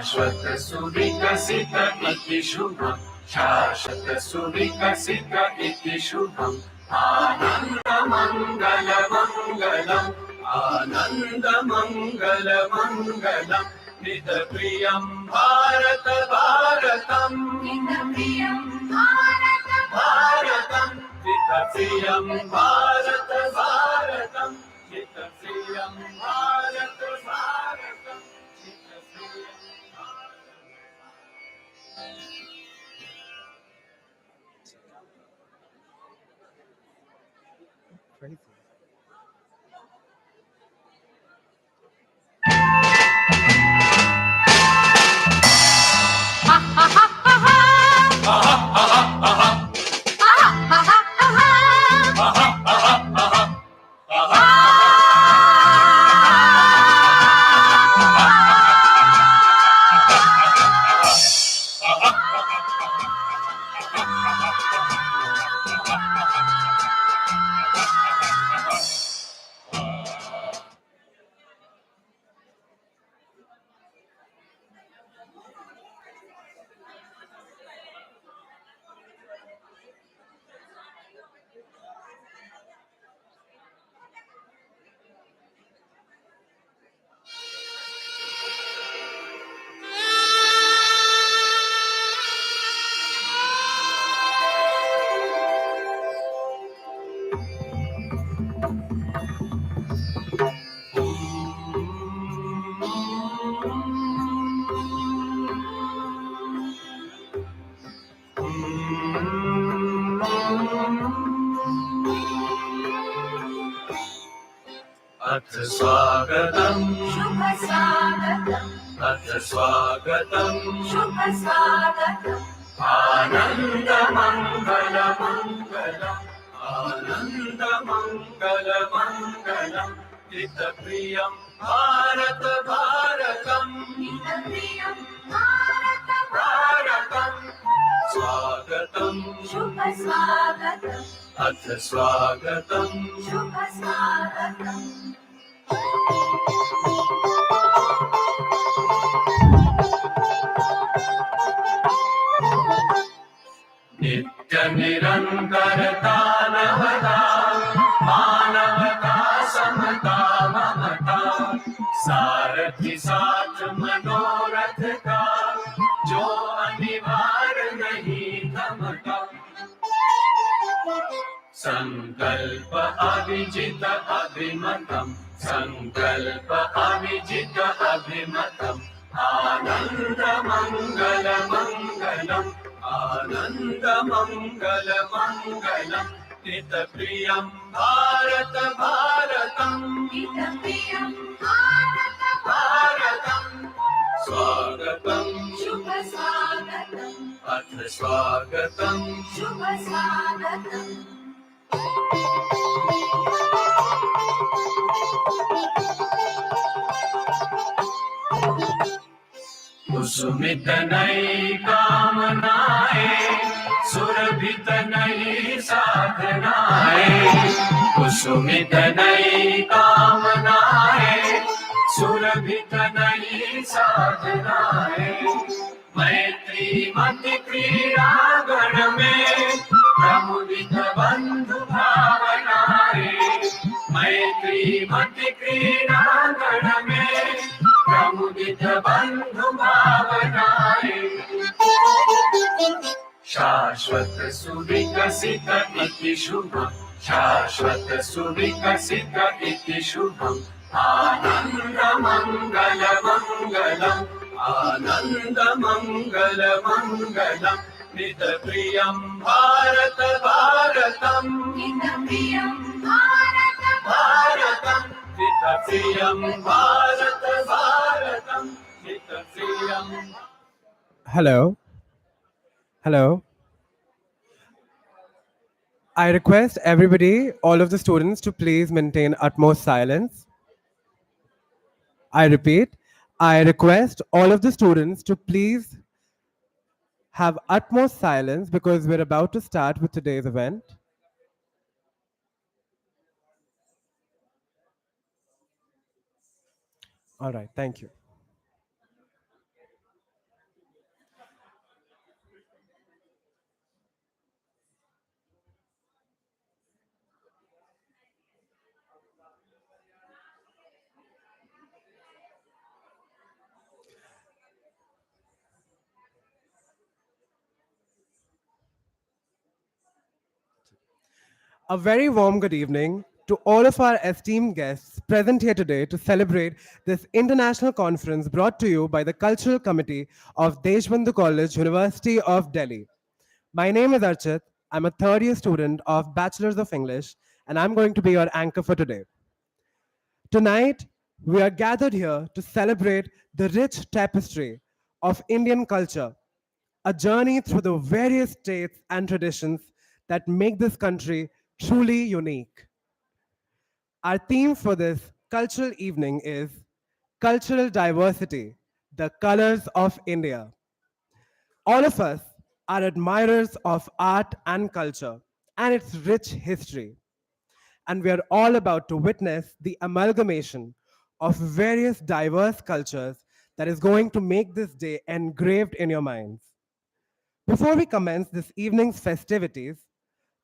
शाश्वत सुविकसित इति शुभम् शाश्वत सुविकसित इति शुभम् आनन्दमङ्गलमङ्गलम् आनन्दमङ्गलमङ्गलम् नितप्रियं भारत भारतम् नितप्रियं भारत भारतम् नितप्रियं भारत भारतम् नितप्रियं भारत भारतम् नितप्रियं अथ स्वागतम् शुभ स्वागतम् अथ स्वागतम् शुभ स्वागतम् आनन्दमङ्गलमङ्गलम् आनन्दमङ्गलमङ्गलम् हितप्रियं भारत भारतम् हितप्रियं भारत भारतम् स्वागतम् शुभ स्वागतम् अथ स्वागतम् शुभ स्वागतम् नित्य निरन्तरता नवता मानवता समता ममता सारथि साथ मनोरथ का जो अनिवार्य नहीं थमता संकल्प अविजित अभिमतम् संकल्प अविजित अभिमतम् आनन्दमङ्गलमङ्गलम् आनन्दमङ्गलमङ्गलम् हितप्रियं भारत भारतम् हितप्रियं भारत भारतम् स्वागतम् शुभ स्वागतम् अथ स्वागतम् शुभ स्वागतम् कुसुमित नई कामनाएं सुरभित नई साधनाएं कुसुमित नई कामनाएं सुरभित नई साधनाएं मैत्री मति क्रीड़ागण में प्रमुदित बंधु भावनाएं मैत्री मति क्रीड़ागण में प्रमुदित बंधु भावनाएं शाश्वत सुविकसित इति शुभम् शाश्वत सुविकसित इति शुभम् आनन्दमङ्गलमङ्गलम् आनन्दमङ्गलमङ्गलम् नितप्रियं भारत भारतम् नितप्रियं भारत भारतम् नितप्रियं भारत भारतम् नितप्रियं Hello. Hello. I request everybody, all of the students, to please maintain utmost silence. I repeat, I request all of the students to please have utmost silence because we're about to start with today's event. All right, thank you. A very warm good evening to all of our esteemed guests present here today to celebrate this international conference brought to you by the Cultural Committee of Deshbandhu College, University of Delhi. My name is Archit. I'm a third year student of Bachelor's of English, and I'm going to be your anchor for today. Tonight, we are gathered here to celebrate the rich tapestry of Indian culture, a journey through the various states and traditions that make this country truly unique. Our theme for this cultural evening is Cultural Diversity, the Colors of India. All of us are admirers of art and culture and its rich history, and we are all about to witness the amalgamation of various diverse cultures that is going to make this day engraved in your minds. Before we commence this evening's festivities,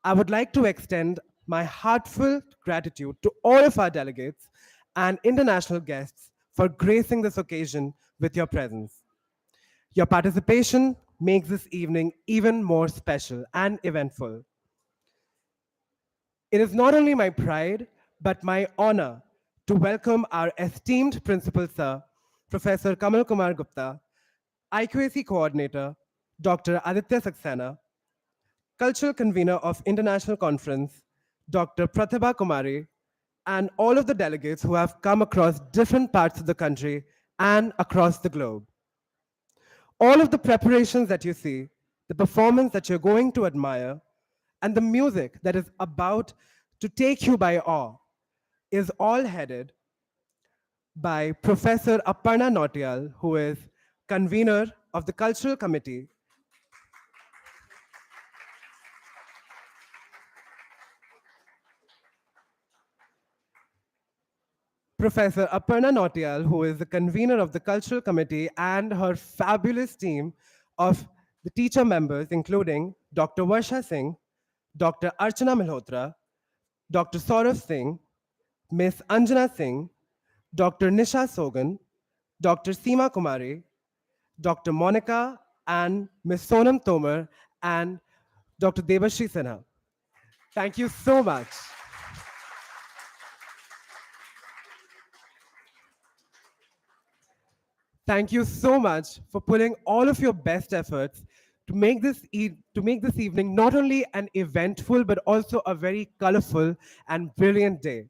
I would like to extend my heartfelt gratitude to all of our delegates and international guests for gracing this occasion with your presence. Your participation makes this evening even more special and eventful. It is not only my pride, but my honor to welcome our esteemed Principal Sir, Professor Kamal Kumar Gupta, IQAC Coordinator, Dr. Aditya Saxena, Cultural Convener of International Conference, Dr. Pratibha Kumari, and all of the delegates who have come across different parts of the country and across the globe. All of the preparations that you see, the performance that you're going to admire, and the music that is about to take you by awe is all headed by Professor Aparna Nautiyal, who is convener of the Cultural Committee. Professor Aparna Nautiyal, who is the convener of the Cultural Committee, and her fabulous team of the teacher members, including Dr. Varsha Singh, Dr. Archana Malhotra, Dr. Saurav Singh, Miss Anjana Singh, Dr. Nisha Sogan, Dr. Seema Kumari, Dr. Monica, and Miss Sonam Tomar, and Dr. Debashri Sinha. Thank you so much. Thank you so much for putting all of your best efforts to make this evening not only an eventful but also a very colorful and brilliant day.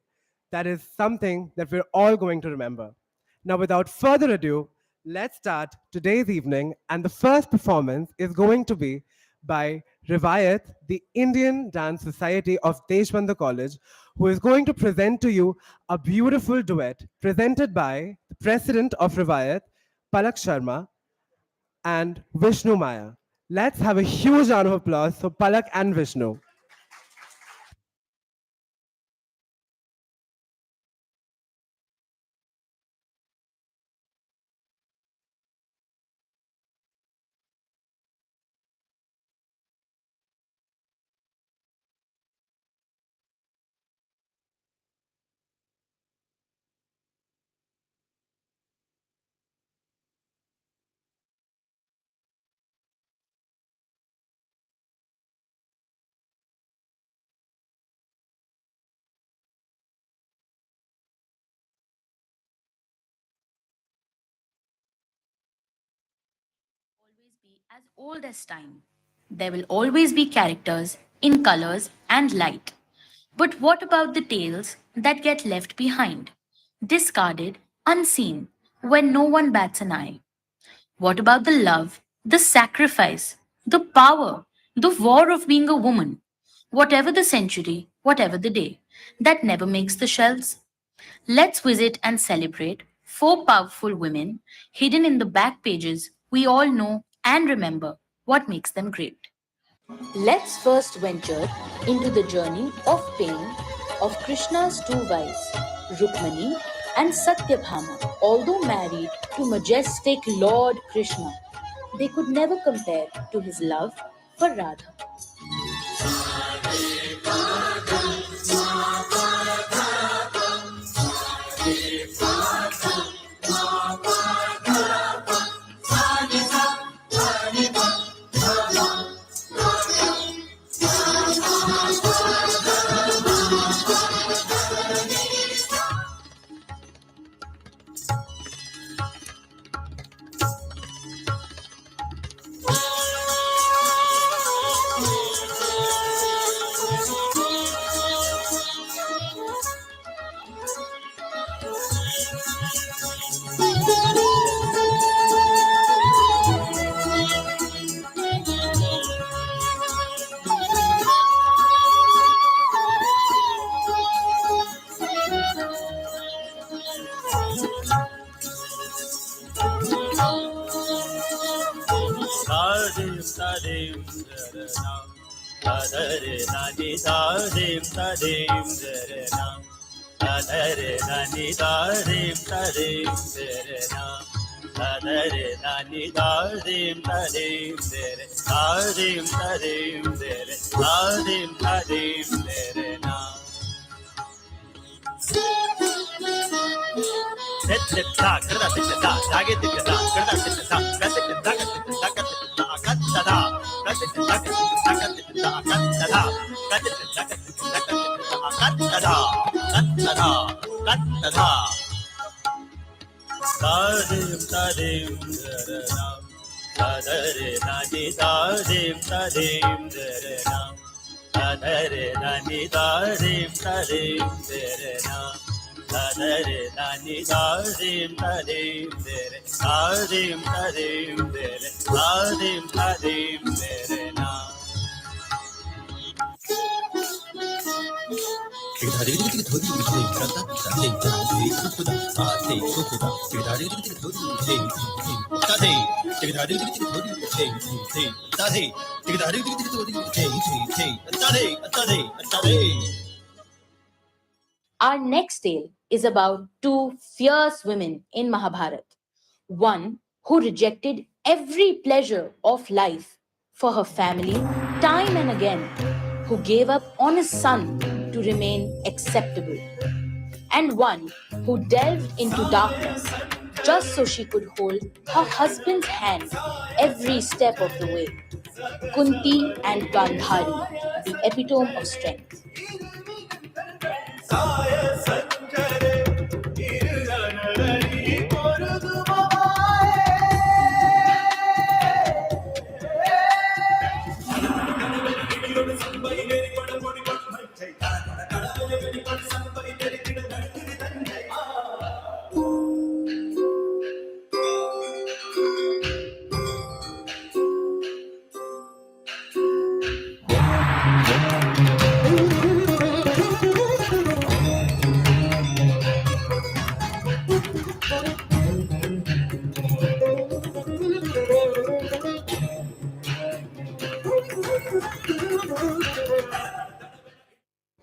That is something that we're all going to remember. Now, without further ado, let's start today's evening, and the first performance is going to be by Rivayat, the Indian Dance Society of Deshbandhu College, who is going to present to you a beautiful duet presented by the president of Rivayat, Palak Sharma, and Vishnu Maya. Let's have a huge round of applause for Palak and Vishnu. Always be as old as time. There will always be characters in colors and light. But what about the tales that get left behind? Discarded, unseen, when no one bats an eye. What about the love, the sacrifice, the power, the war of being a woman? Whatever the century, whatever the day, that never makes the shelves. Let's visit and celebrate four powerful women hidden in the back pages we all know and remember what makes them great. Let's first venture into the journey of pain of Krishna's two wives, Rukmani and Satyabhama. Although married to majestic Lord Krishna, they could never compare to his love for Radha. Sadim sadim zarana, adare nani sadim sadim zarana, adare nani sadim sadim zarana, adare nani sadim sadim zarana, sadim sadim zarana, sadim sadim zarana. Let the dark, let the dark, I get the dark, let the dark, let the dark, let the dark, let the dark, let the dark, let the dark, let the dark, let the dark, let the dark, let the dark, let the dark. Sadim sadim zarana, adare nani sadim sadim zarana, adare nani sadim sadim zarana. Adare nani sadim sadim dere, sadim sadim dere, sadim sadim dere na. Our next tale is about two fierce women in Mahabharata. One who rejected every pleasure of life for her family time and again, who gave up on his son to remain acceptable, and one who delved into darkness just so she could hold her husband's hand every step of the way. Kunti and Gandhari, the epitome of strength.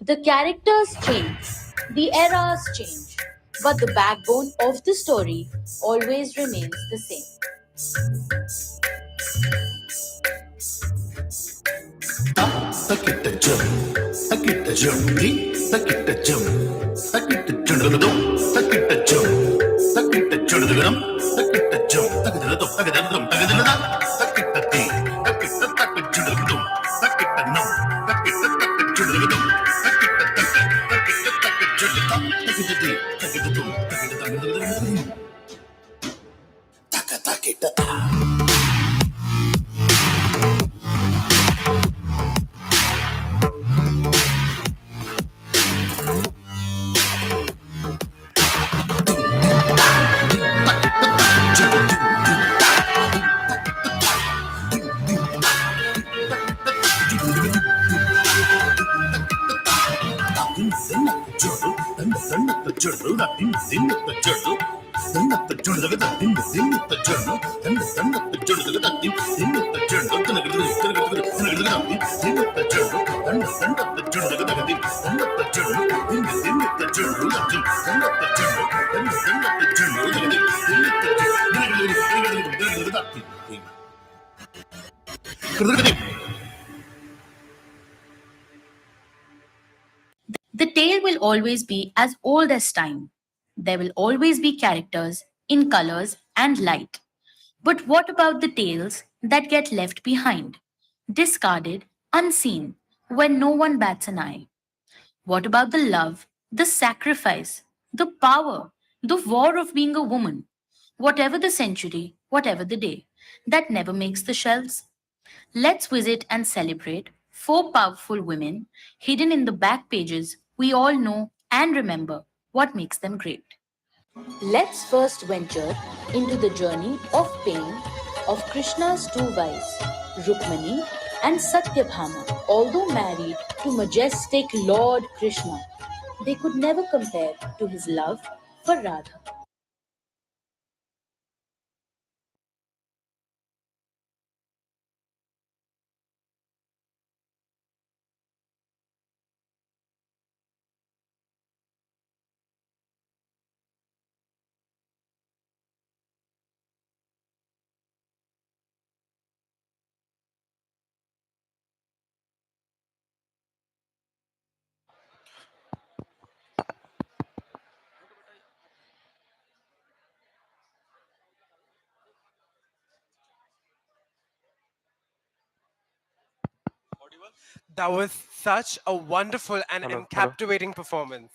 The characters change, the eras change, but the backbone of the story always remains the same. Sakita jum, sakita jum, sakita jum, sakita jundum, sakita jum, sakita jundum, sakita jum, sakita jum, sakita ti, sakita sakita jundum, sakita num, sakita sakita jundum, sakita sakita sakita jundum, sakita ti, sakita jum, sakita jundum, sakita sakita. The tale will always be as old as time. There will always be characters in colors and light. But what about the tales that get left behind, discarded, unseen, when no one bats an eye? What about the love, the sacrifice, the power, the war of being a woman? Whatever the century, whatever the day, that never makes the shelves. Let's visit and celebrate four powerful women hidden in the back pages we all know and remember what makes them great. Let's first venture into the journey of pain of Krishna's two wives, Rukmani and Satyabhama. Although married to majestic Lord Krishna, they could never compare to his love for Radha. That was such a wonderful and Hello. captivating performance.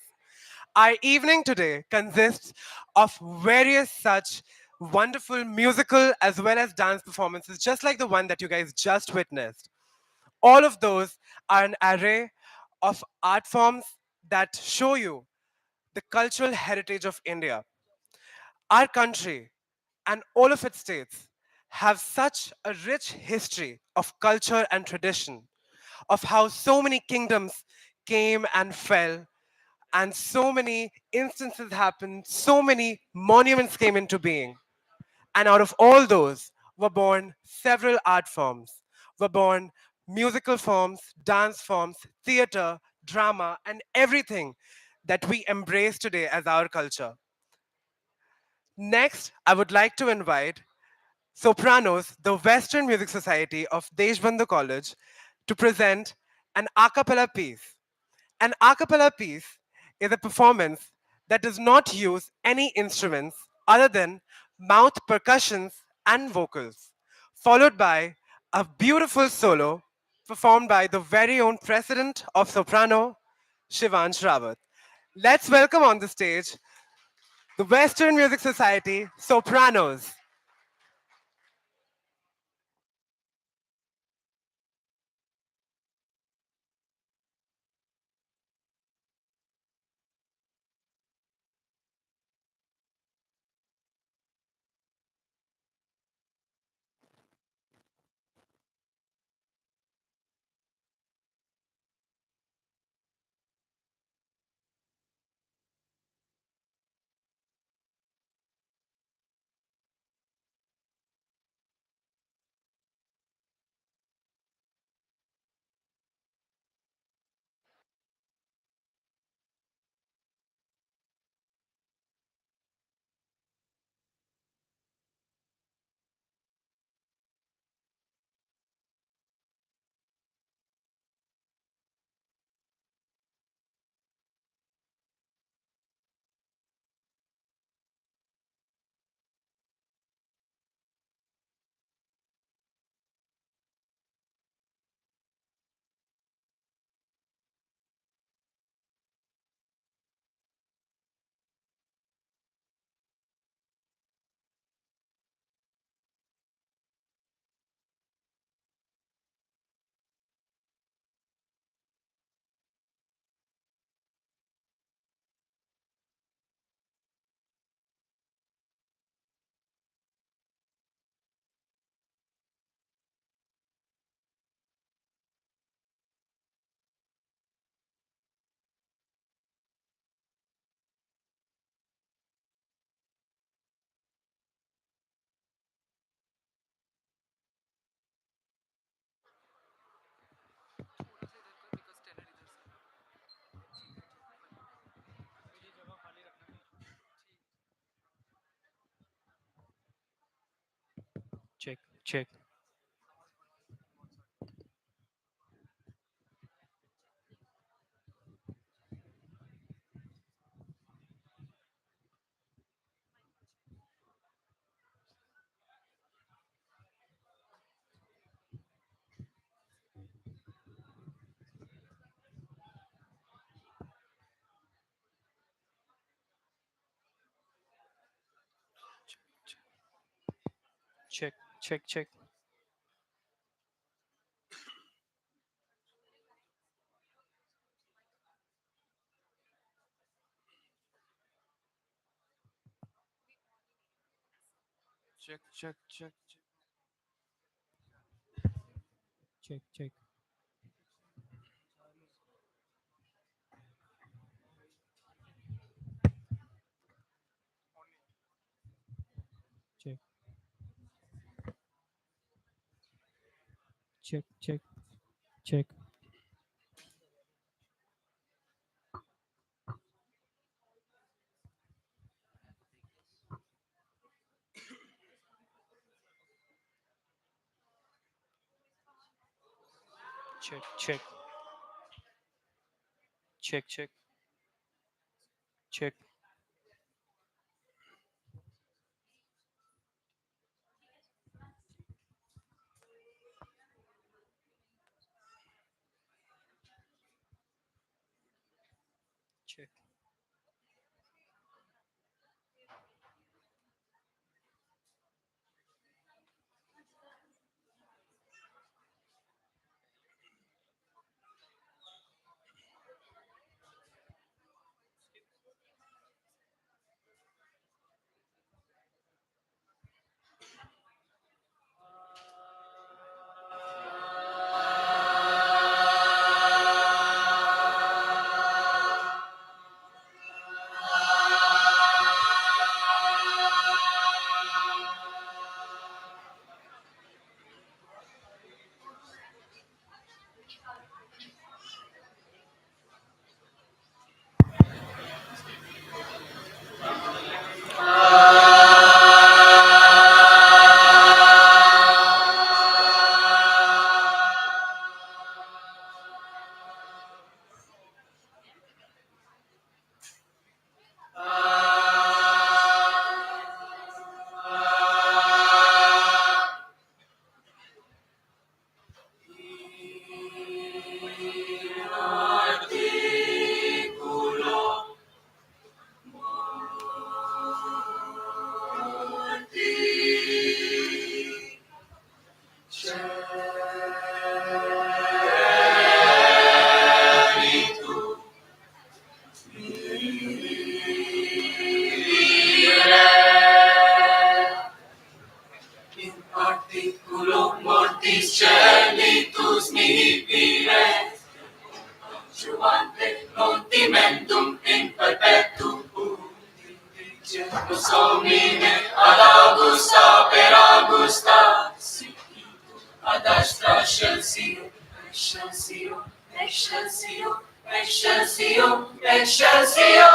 Our evening today consists of various such wonderful musical as well as dance performances, just like the one that you guys just witnessed. All of those are an array of art forms that show you the cultural heritage of India. Our country and all of its states have such a rich history of culture and tradition, of how so many kingdoms came and fell, and so many instances happened, so many monuments came into being. And out of all those were born several art forms, were born musical forms, dance forms, theater, drama, and everything that we embrace today as our culture. Next, I would like to invite Sopranos, the Western Music Society of Deshbandhu College, to present an a cappella piece. An a cappella piece is a performance that does not use any instruments other than mouth percussions and vocals, followed by a beautiful solo performed by the very own president of soprano, Shivansh Rawat. Let's welcome on the stage the Western Music Society Sopranos. Check, check, check, check, check, Check, check, check, check, check, check, check, check, check, check, check, check, check, check, check. Articulum mortis celitus mihi vires, juante contimentum in perpetuum indigenus homine ad augusta per augusta, ad astra excelsior, excelsior, excelsior, excelsior, excelsior.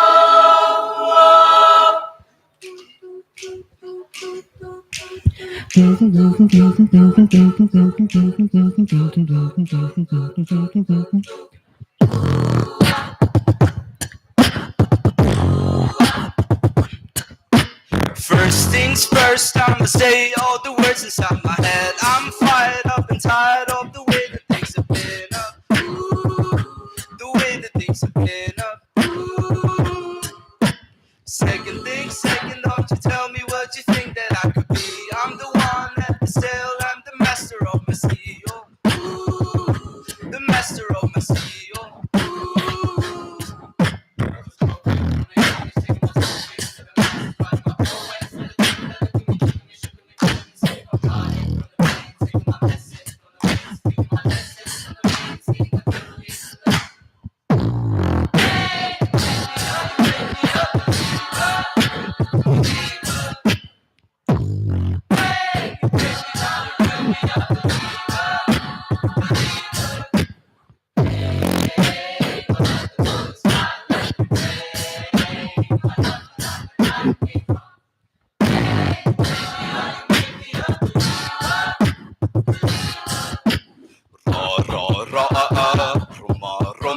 First things first, I'ma say all the words inside my head. I'm fired up and tired of the way that things have been up. The way that things have been up. Second thing, second, don't you tell me what you think that I could be. I'm the one at the sail, I'm the master of my seal. The master of my seal.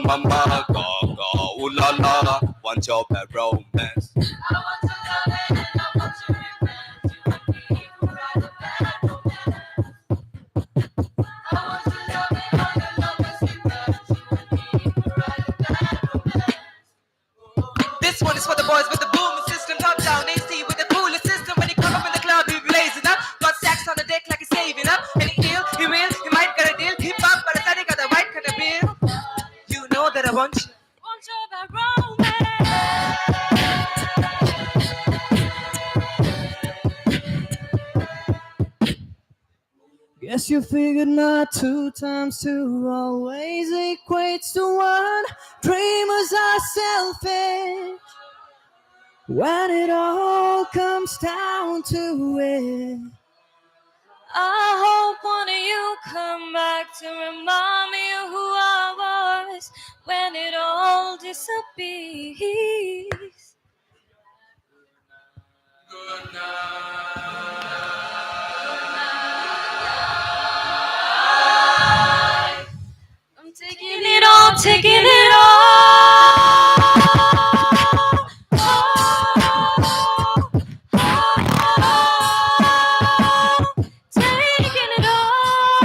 Mama, gaga, ooh la la, one job at romance. This one is for the boys with the booming system, top down AC with the coolest system. When he come up in the club, he be blazing up. Got stacks on the deck like he's saving up. And he ill, he will, he might get a deal. Hip hop, but I thought he got the right kind of bill. You know that I want you. Want you that romance. Guess you figured not 2 times 2 always equates to 1. Dreamers are selfish when it all comes down to it. I hope one of you come back to remind me of who I was when it all disappears. Good night. I'm taking it all, taking it all. Taking it all,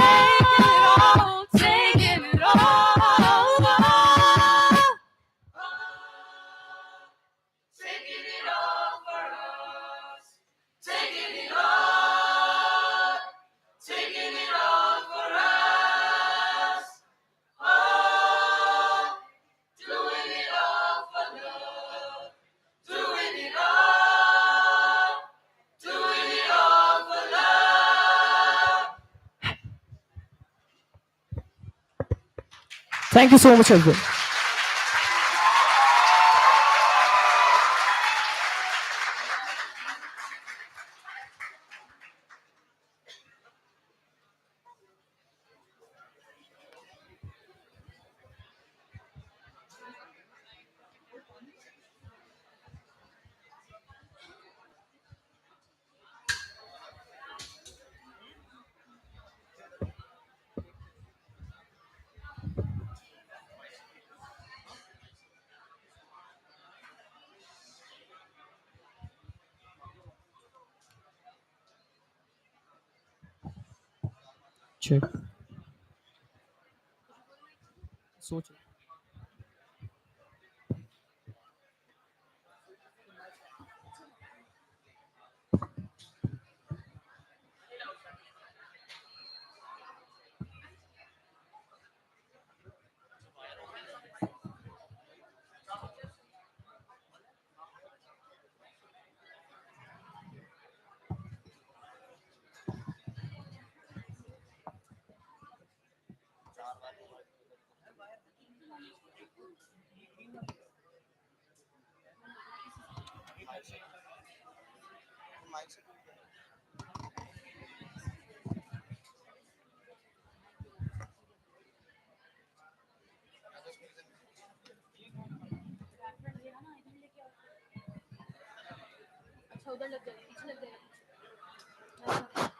taking it all. Thank you so much, everyone. check. So check.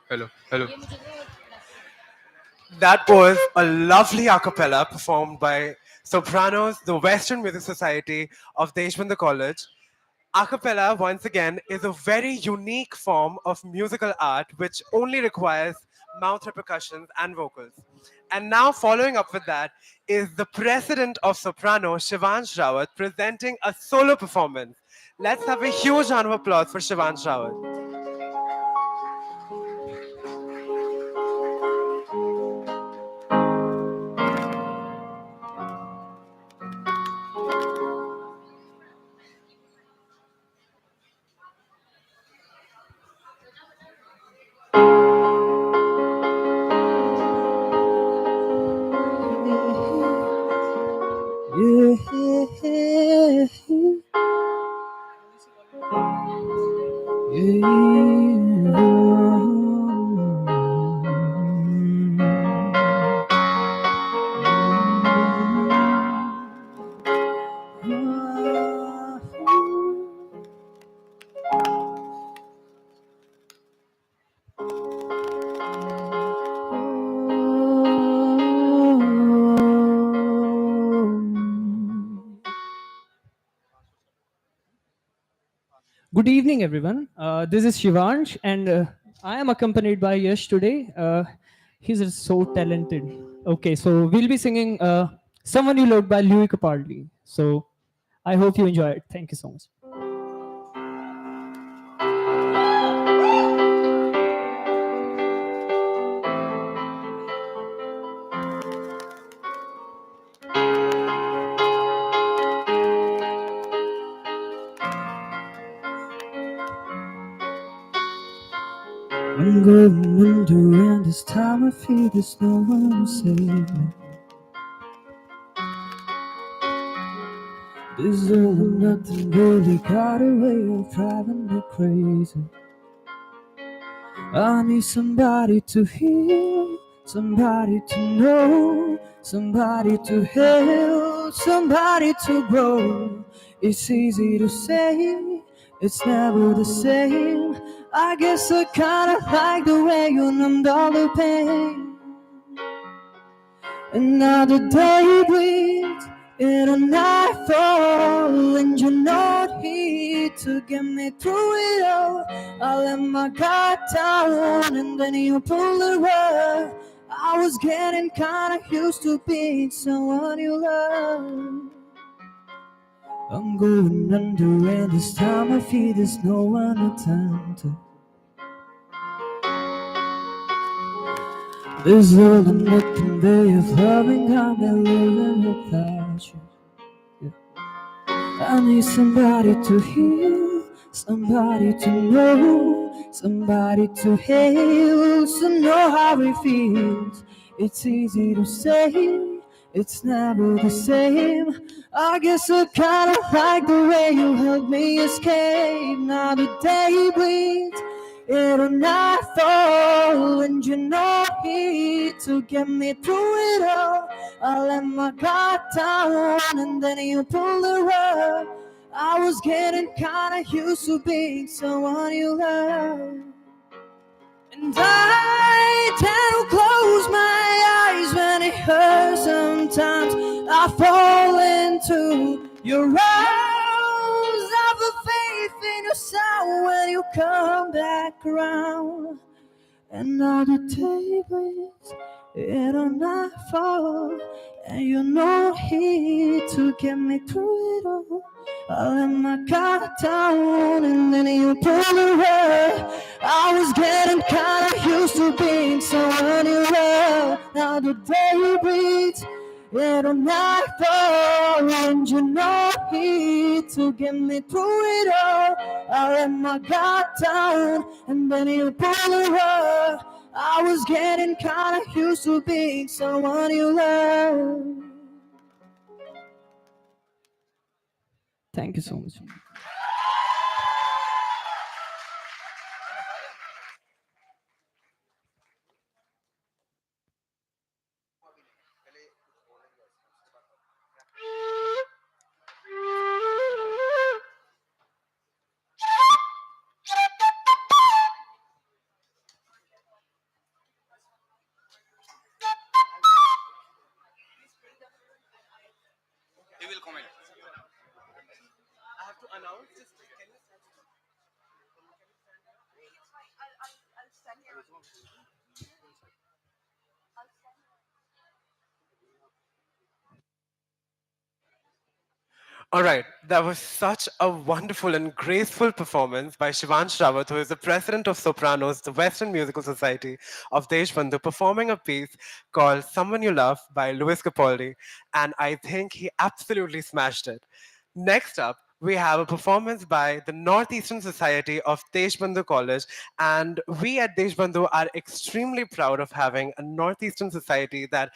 Hello, hello. That was a lovely a cappella performed by sopranos, the Western Music Society of Deshbandhu College. A cappella, once again, is a very unique form of musical art which only requires mouth repercussions and vocals. And now, following up with that, is the president of soprano, Shivansh Rawat, presenting a solo performance. Let's have a huge round of applause for Shivansh Rawat. Good evening, everyone. This is Shivansh, and I am accompanied by Yash today. He's so talented. Okay, so we'll be singing Someone You Loved by Louis Capaldi. So I hope you enjoy it. Thank you so much. I'm going under, and this time I feel there's no one to save me. This all or nothing really got a way of driving me crazy. I need somebody to heal, somebody to know, somebody to help, somebody to grow. It's easy to say, it's never the same. I guess I kinda like the way you numbed all the pain. Another day bleeds in a nightfall, and you're not here to get me through it all. I let my guard down, and then you pulled the rug. I was getting kinda used to being someone you love. I'm going under, and this time I feel there's no one to turn to. This all or nothing way of loving, I've been living without you. Yeah. I need somebody to heal, somebody to know, somebody to help, to know how it feels. It's easy to say, It's never the same. I guess I kinda like the way you help me escape. Now the day bleeds into nightfall, and you know it to get me through it all. I let my guard down, and then you pull the rug. I was getting kinda used to being someone you love. And I tend to close my eyes when it hurts. Sometimes I fall into your arms. I have a faith in your sound when you come back around. And now the tables, it'll not fall. And you know it to get me through it all. I let my guard down, and then you pull the rug. I was getting kinda used to being someone you love. Now the day breathes, it'll not fall. And you know it to get me through it all. I let my guard down, and then you pull the rug. I was getting kinda used to being someone you love. Thank you so much. All right, that was such a wonderful and graceful performance by Shivansh Rawat, who is the president of Sopranos, the Western Musical Society of Deshbandhu, performing a piece called Someone You Love by Louis Capaldi, and I think he absolutely smashed it. Next up, we have a performance by the Northeastern Society of Deshbandhu College, and we at Deshbandhu are extremely proud of having a Northeastern Society that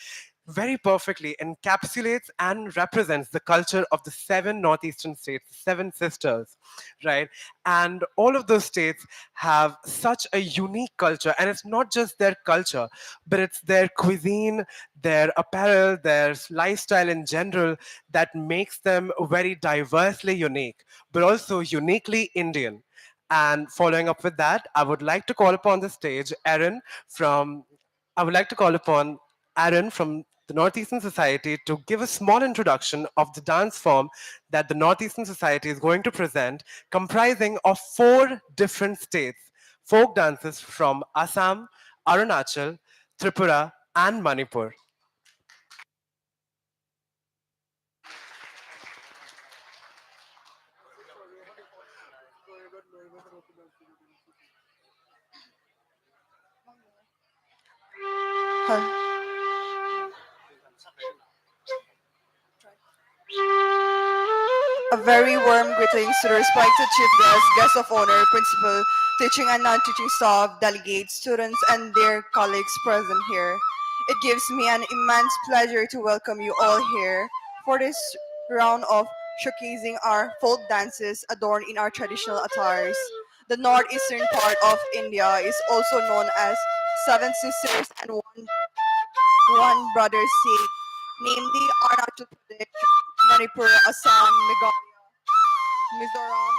very perfectly encapsulates and represents the culture of the seven northeastern states, the seven sisters, right? And all of those states have such a unique culture, and it's not just their culture, but it's their cuisine, their apparel, their lifestyle in general that makes them very diversely unique, but also uniquely Indian. And following up with that, I would like to call upon the stage I would like to call upon Aaron from the Northeastern Society to give a small introduction of the dance form that the Northeastern Society is going to present, comprising of four different states, folk dances from Assam, Arunachal, Tripura, and Manipur. A very warm greetings to the respected chief guest of honor, principal, teaching and non-teaching staff, delegates, students, and their colleagues present here. It gives me an immense pleasure to welcome you all here for this round of showcasing our folk dances adorned in our traditional attires. The northeastern part of India is also known as Seven Sisters and One Brother State, namely Arunachal Pradesh, Manipur, Assam, Mizoram,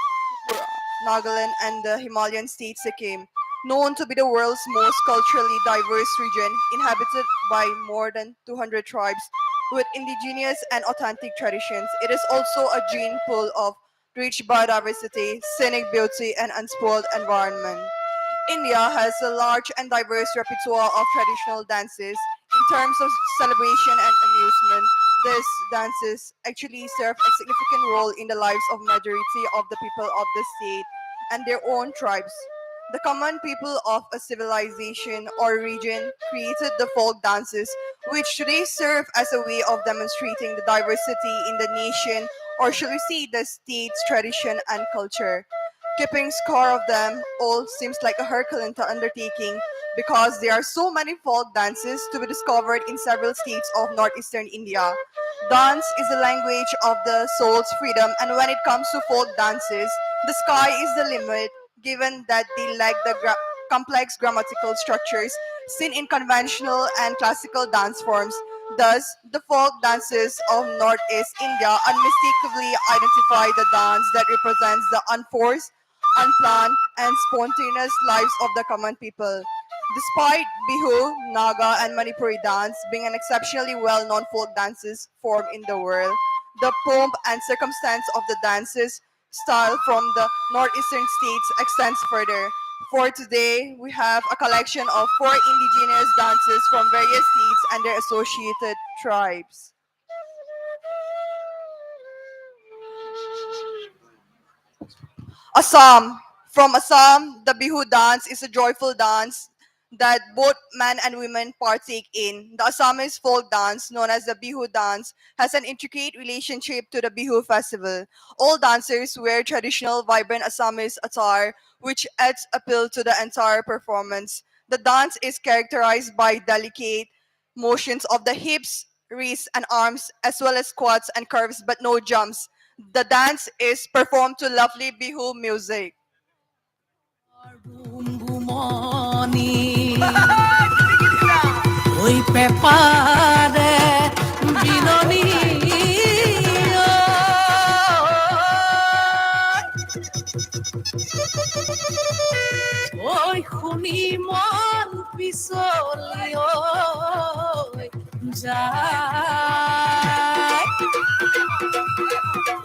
Tripura, Nagaland, and the Himalayan state Sikkim, known to be the world's most culturally diverse region, inhabited by more than 200 tribes with indigenous and authentic traditions. It is also a gene pool of rich biodiversity, scenic beauty, and unspoiled environment. India has a large and diverse repertoire of traditional dances. In terms of celebration and amusement, these dances actually serve a significant role in the lives of majority of the people of the state and their own tribes. The common people of a civilization or region created the folk dances, which today serve as a way of demonstrating the diversity in the nation, or should we say the state's tradition and culture. Keeping score of them all seems like a Herculean undertaking because there are so many folk dances to be discovered in several states of northeastern India. Dance is the language of the soul's freedom, and when it comes to folk dances, the sky is the limit, given that they lack the complex grammatical structures seen in conventional and classical dance forms. Thus, the folk dances of Northeast India unmistakably identify the dance that represents the unforced, unplanned, and spontaneous lives of the common people. Despite Bihu, Naga, and Manipuri dance being an exceptionally well-known folk dances form in the world, the pomp and circumstance of the dances style from the northeastern states extends further. For today, we have a collection of 4 indigenous dances from various states and their associated tribes. Assam. From Assam, the Bihu dance is a joyful dance that both men and women partake in. The Assamese folk dance, known as the Bihu dance, has an intricate relationship to the Bihu festival. All dancers wear traditional, vibrant Assamese attire, which adds appeal to the entire performance. The dance is characterized by delicate motions of the hips, wrists, and arms, as well as squats and curves, but no jumps. The dance is performed to lovely Bihu music. ওই পেপারে বিননি ওই শুনি মন পিছলি যায়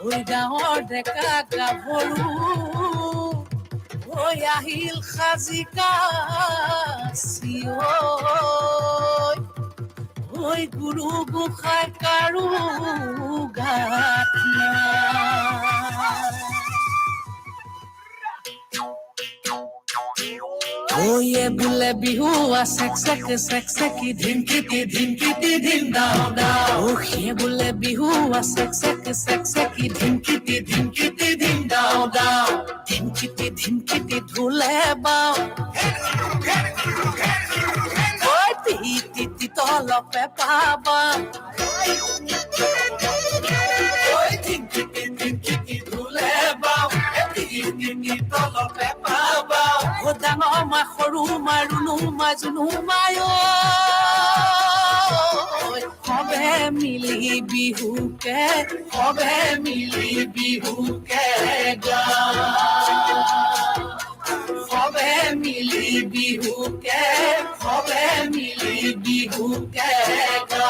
ওই গাঁৱৰ ডেকা গাভৰু ওই আহিল সাজি কাছি ওই গুৰু গোসাঁই কাৰো গাত ওই বোলে বিহু চেক চেকি ধিমকিতি ধিম দাও দাও ও সে বোলে বিহু চেক চেকি ধিমকিতি ধিম দাও দাও ধিমকিতি ঢোলে বাও ওই পিতি তলপে পাবা ওই ধিমকিতি ঢোলে বাও পিতি তলপে পাবা ও ডাঙৰ মা সৰু মা ৰুণু মা জুনু মায় সবে মিলি বিহুকে গা সবে মিলি বিহুকে গা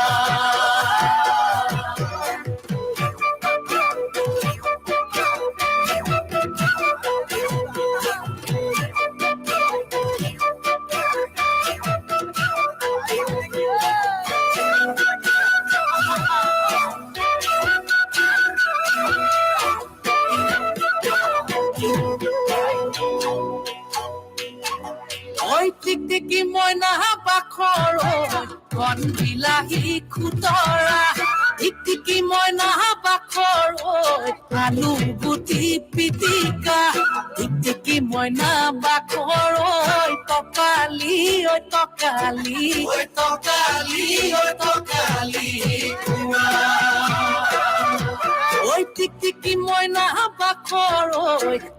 টিকটিকি মইনা বাখৰ কণ বিলাহী খুতৰা টিকটিকি মইনা বাখৰ আলু গুটি পিটিকা টিকটিকি মইনা বাখৰ তকালি ওই টিকটিকি মইনা বাখৰ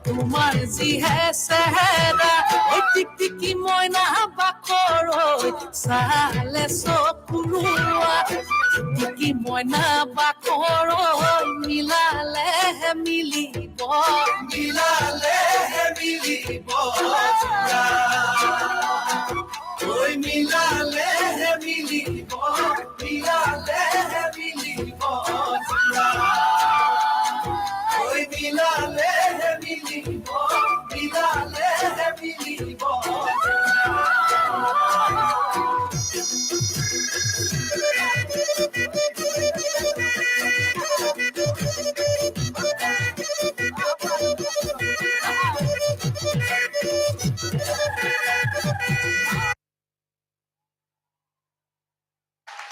তোমাৰ যিহে চেহেৰা ওই টিকটিকি মইনা বাখৰ চালে চকুৰোৱা টিকটিকি মইনা বাখৰ মিলালেহে মিলিব ওই মিলালেহে মিলিব ওই মিলালেহে মিলিব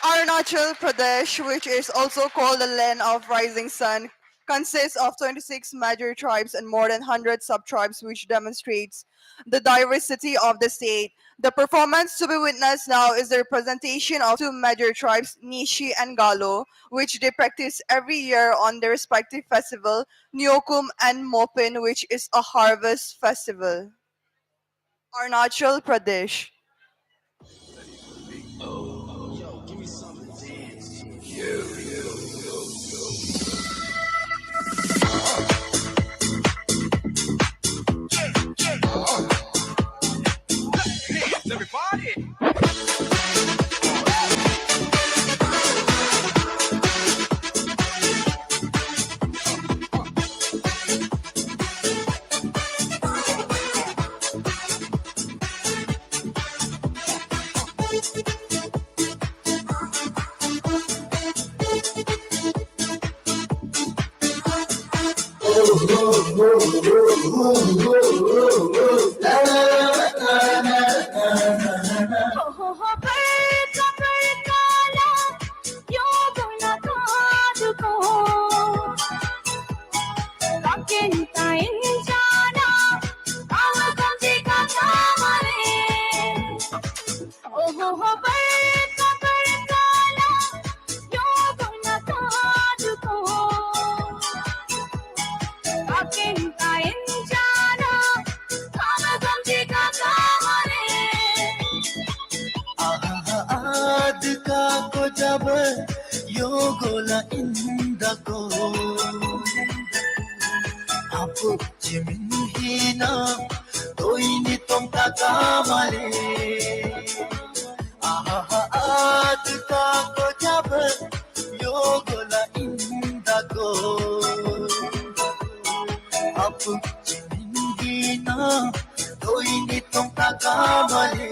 Arunachal Pradesh, which is also called the land of rising sun, consists of 26 major tribes and more than 100 subtribes, which demonstrates the diversity of the state. The performance to be witnessed now is the representation of two major tribes, Nishi and Galo, which they practice every year on their respective festival, Nyokum and Mopin, which is a harvest festival. Arunachal Pradesh. आद का को जब यो गोला इंदा को आप Jimin ही ना तोई नि तुम तका माले आद का को जब यो गोला इंदा को आप जिमिन ही ना तोई नि तुम तका माले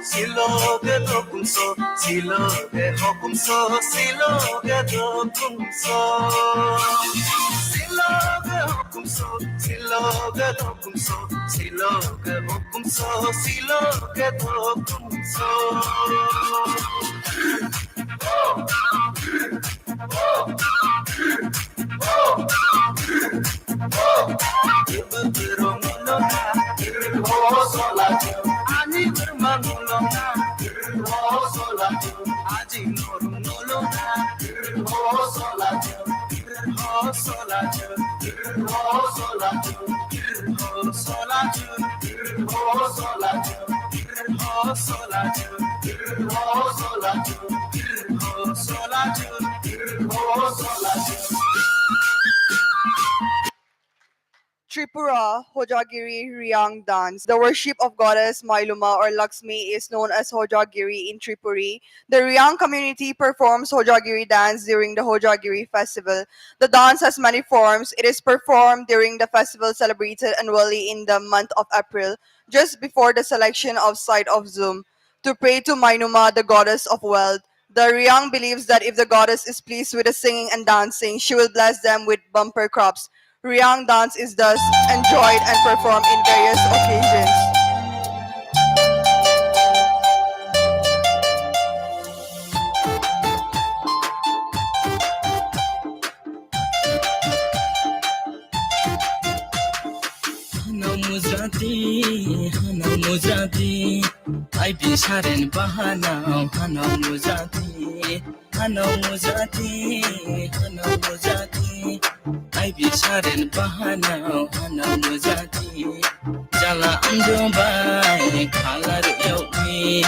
Siloge dokumso, siloge hokumso, siloge dokumso. Siloge hokumso, siloge dokumso, siloge hokumso, siloge dokumso. Tripura Hojagiri Riyang dance. The worship of goddess Mailuma or Lakshmi is known as Hojagiri in Tripuri. The Riyang community performs Hojagiri dance during the Hojagiri festival. The dance has many forms. It is performed during the festival celebrated annually in the month of April, just before the selection of site of Zoom, to pray to Mainuma, the goddess of wealth. The Riyang believes that if the goddess is pleased with the singing and dancing, she will bless them with bumper crops. Riyang dance is thus enjoyed and performed in various occasions. Hana muzati, I be sharin bahana, hana muzati, hana muzati, hana muzati, I be sharin bahana, hana muzati, jala amdobai, kalar yogi,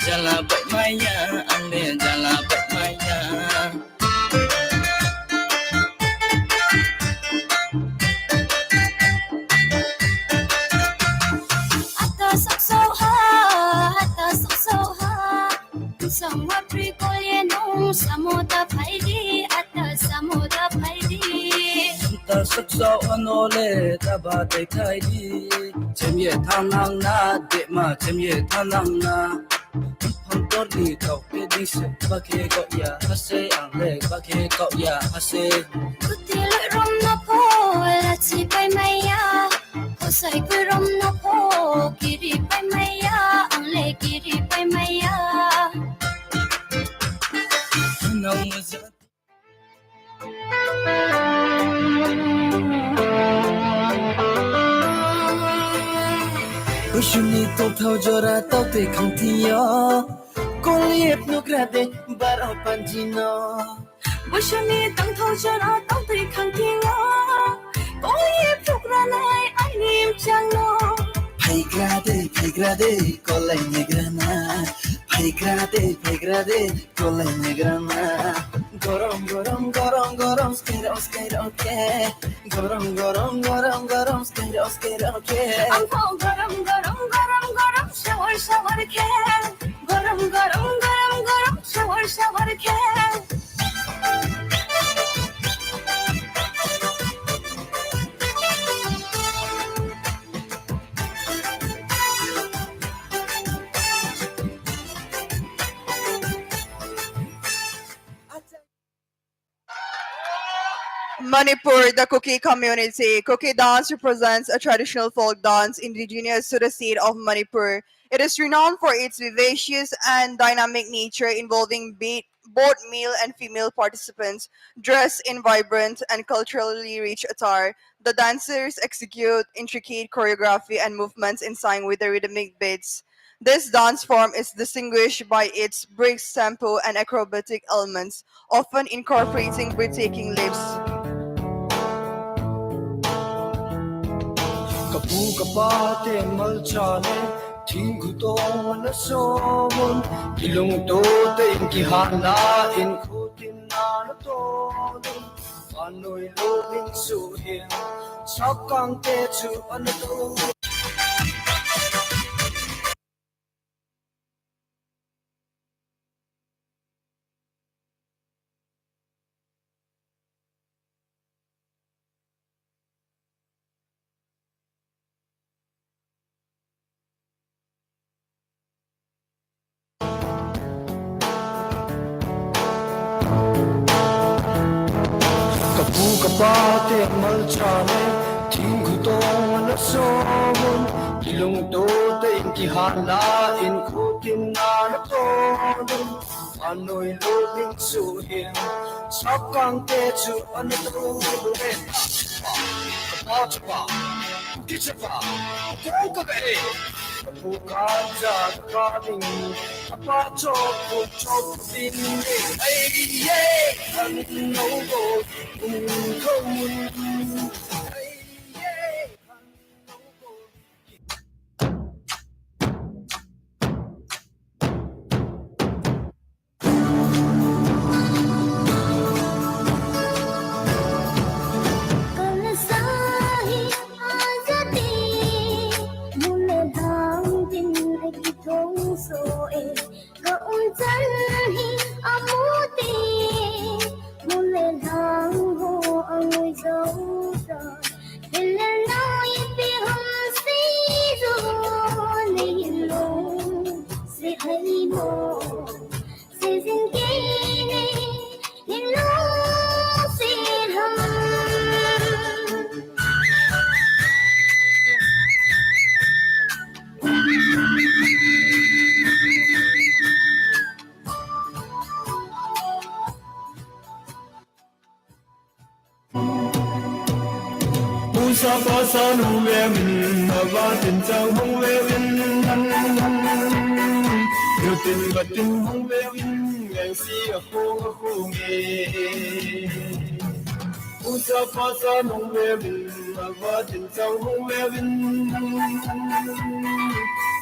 jala bat maya, ande jala bat maya. Samwa prikol yenong samoda phaidi ata samoda phaidi le taba te thai di chem ye tham nang na de ma chem ye tham nang na hum tor ni tau pe di se ba ke ko ya ha se ang le ba ke ko ya ha se Kuti le rom na po la chi pai mai ya ko sai ku rom na po kiri pai mai ya ang le kiri pai mai ya nang za Ushuni to thau jora to te khang thi yo ko liep no grade bar pan jino Bushani tang thau jara tang te khang thi nga ko ye phuk ra lai ai nim chang no Phai grade ko lai ne grana Phai grade ko lai ne grana Gorom gorom gorom gorom skate okay Gorom gorom gorom gorom skate okay ang ko garam garam garam garam shower shower ke garam garam garam garam shower shower ke Manipur, the Kuki community. Kuki dance represents a traditional folk dance indigenous to the state of Manipur. It is renowned for its vivacious and dynamic nature, involving both male and female participants dressed in vibrant and culturally rich attire. The dancers execute intricate choreography and movements in sync with the rhythmic beats. This dance form is distinguished by its brisk tempo and acrobatic elements, often incorporating breathtaking leaps. Kapu kapa te mal chale thing gu to na so mon kilong to te in ki hala in khutin na na to anoi lo bin su hin sakang te chu an to Kapu kapa te mal chale thing gu to na so mon kilong to te in ki hala in khutin na na to anoi lo bin su hin sakang te chu an to kapa chapa kichapa ko ka be buka ja ka ding kapa chop din ai ye an no go không ai ye an no go kal sahi azadi mule dham din ki thong so e ga un chan hi amuti mule dham ho angoi zau ta dil na ye hum se zo nahi lo se hai mo se zindagi ne lo se hum Usa pasa nuwe min abatin chang hongwe win yutin batin hongwe win yang si a hong nge Usa pasa nuwe min abatin chang hongwe win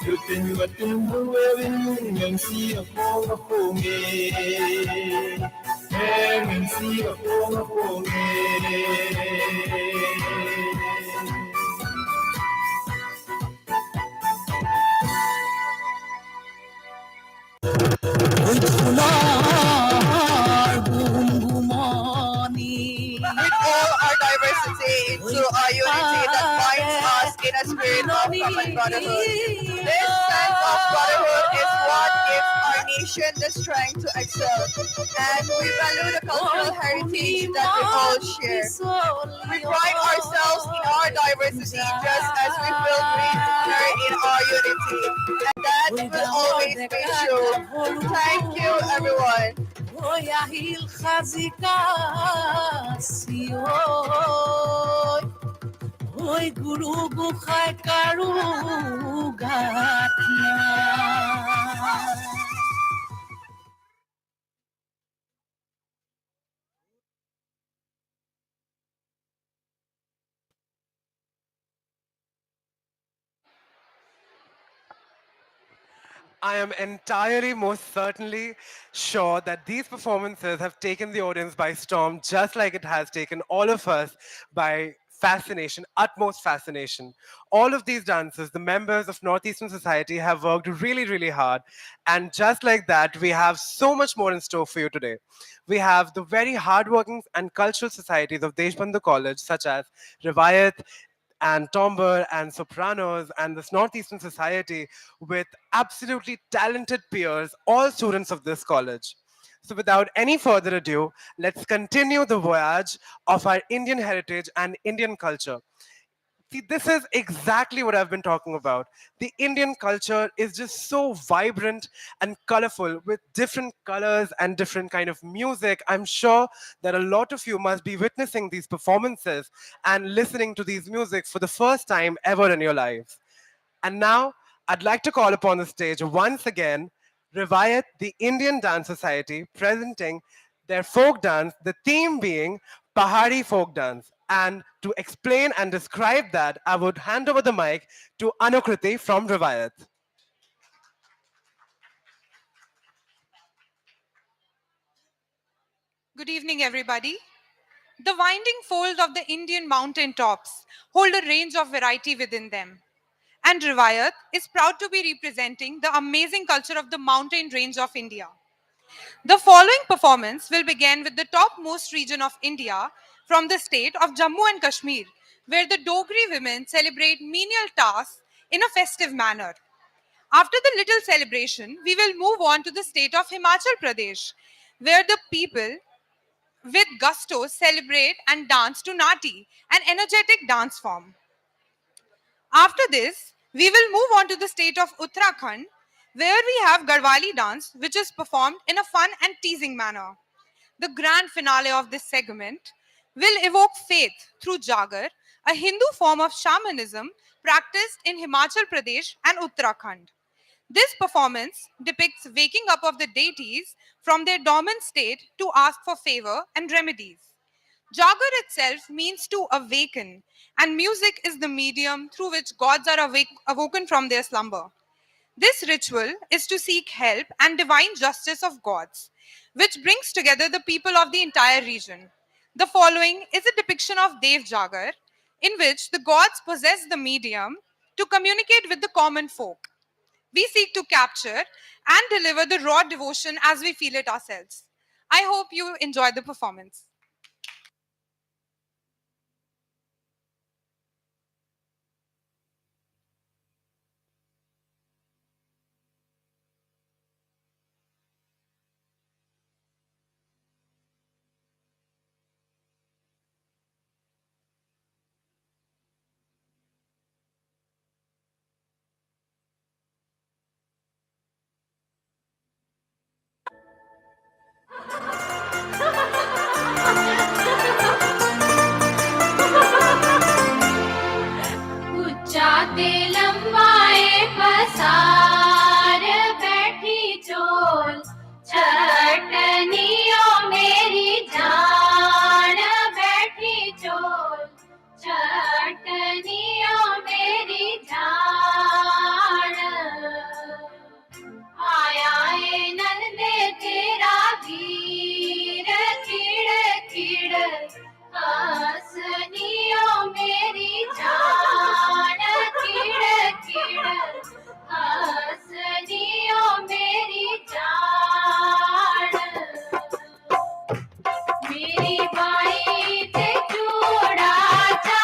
yutin batin hongwe win yang si a hong nge yang si a hong nge With all our diversity in to our unity that binds us in a spirit of common brotherhood. This sense of brotherhood is what gives our nation the strength to excel, and we value the cultural heritage that we all share. We pride ourselves in our diversity just as we feel great together in our unity, and that will always be true. Thank you, everyone. Oi guru gukhai karu gatna. I am entirely, most certainly sure that these performances have taken the audience by storm, just like it has taken all of us by fascination, utmost fascination. All of these dancers, the members of Northeastern Society, have worked really, really hard. And just like that, we have so much more in store for you today. We have the very hardworking and cultural societies of Deshbandhu College, such as Rivayat, and Tomber and Sopranos and this Northeastern Society with absolutely talented peers, all students of this college. So without any further ado, let's continue the voyage of our Indian heritage and Indian culture. See, this is exactly what I've been talking about. The Indian culture is just so vibrant and colorful with different colors and different kind of music. I'm sure that a lot of you must be witnessing these performances and listening to these music for the first time ever in your lives. And now I'd like to call upon the stage once again Rivayat, the Indian Dance Society, presenting their folk dance, the theme being Pahari folk dance. And to explain and describe that, I would hand over the mic to Anukriti from Rivayat. Good evening, everybody. The winding folds of the Indian mountain tops hold a range of variety within them. And Rivayat is proud to be representing the amazing culture of the mountain range of India. The following performance will begin with the topmost region of India from the state of Jammu and Kashmir, where the Dogri women celebrate menial tasks in a festive manner. After the little celebration, we will move on to the state of Himachal Pradesh, where the people with gusto celebrate and dance to Nati, an energetic dance form. After this, we will move on to the state of Uttarakhand, where we have Garhwali dance, which is performed in a fun and teasing manner. The grand finale of this segment will evoke faith through Jagar, a Hindu form of shamanism practiced in Himachal Pradesh and Uttarakhand. This performance depicts waking up of the deities from their dormant state to ask for favor and remedies. Jagar itself means to awaken, and music is the medium through which gods are awoken from their slumber. This ritual is to seek help and divine justice of gods, which brings together the people of the entire region. The following is a depiction of Dev Jagar, in which the gods possess the medium to communicate with the common folk. We seek to capture and deliver the raw devotion as we feel it ourselves. I hope you enjoy the performance. उच्चाते लंबाए पसार बैठी चोल चटनियों मेरी जान बैठी चोल चटनियों मेरी जान आया है नंदे तेरा वीर खिड़ खिड़ हंसनियों मेरी जान खिड़ खिड़ हंसनियों मेरी जान मेरी बाई ते चूड़ा चा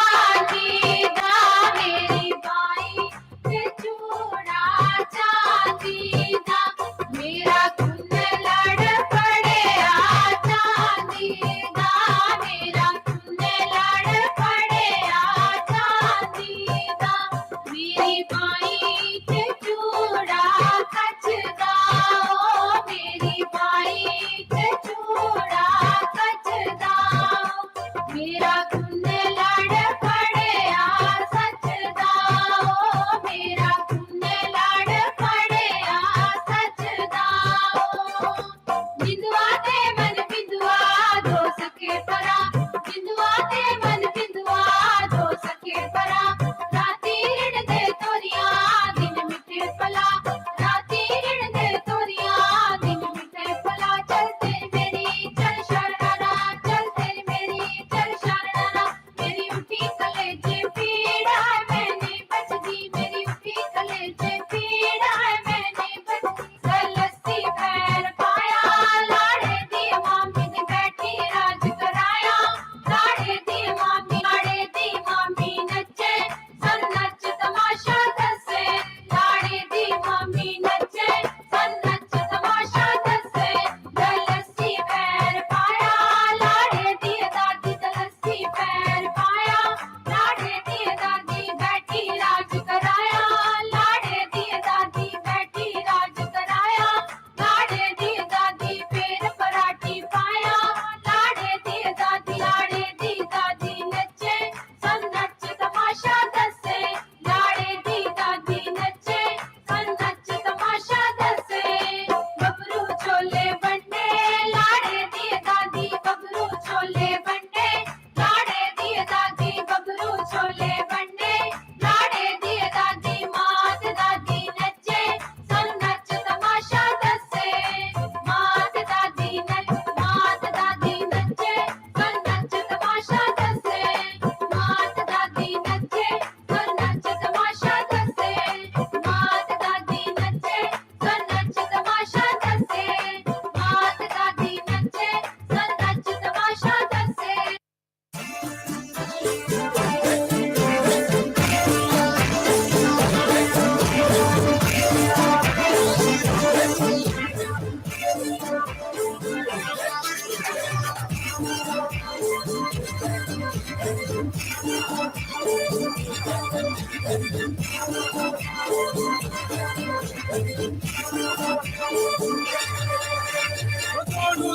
तोड़ू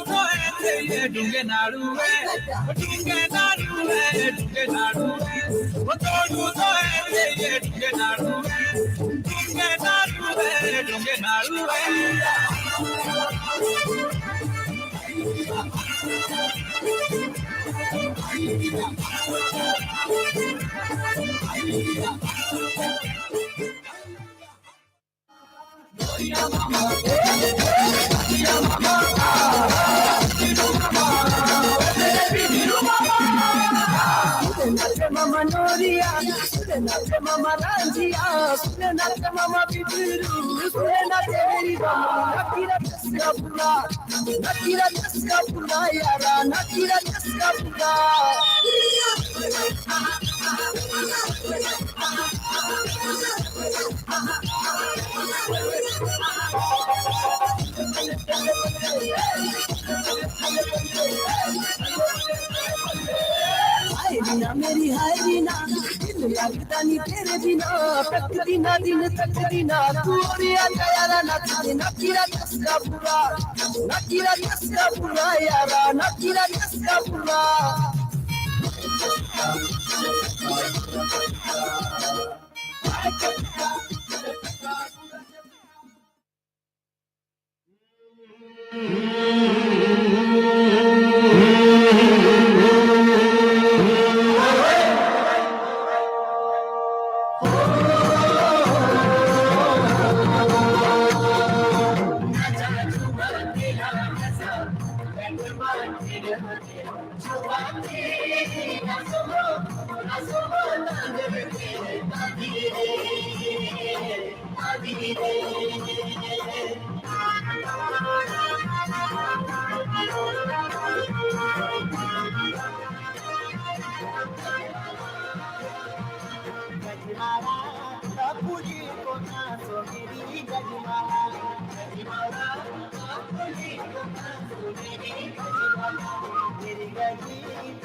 तो ऐसे ये डूंगे नाड़ू है डूंगे नाड़ू है डूंगे नाड़ू है वो तोड़ू तो ऐसे ये डूंगे नाड़ू है डूंगे नाड़ू है डूंगे नाड़ू है Mama Noria, Mama Rangia, Mama Bibiru, Nakira Taskapura, Nakira Taskapura, Yara, Nakira Taskapura. हाय बिना मेरी हाय बिना दिल लगता नहीं तेरे बिना प्रतिदिना दिन तक दिना तू और यारा नकीरा कसका पूरा यारा नकीरा कसका पूरा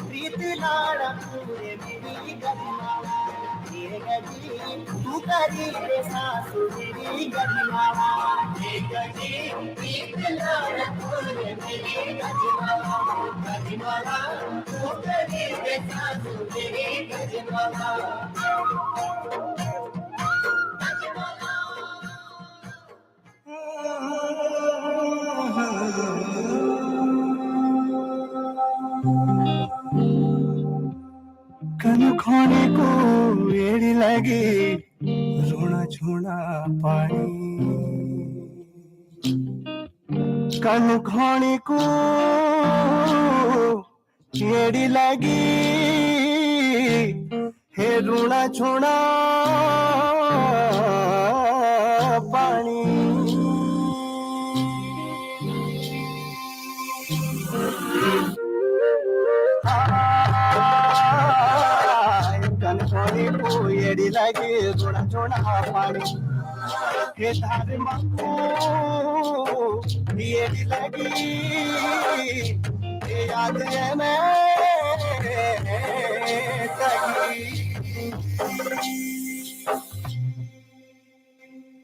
प्रीत लाड़ा पूरे मेरी गजमाला ये गजी तू करी रे सासु मेरी गजमाला ये गजी प्रीत लाड़ा पूरे मेरी गजमाला तू करी रे सासु मेरी गजमाला कनु खोने को एड़ी लगे रोना छोड़ा पानी कनु खोने को एड़ी लगी हे रोना छोड़ा पानी एड़ी लगे जोड़ा जोड़ा पानी के धार मको एड़ी लगी याद है मैं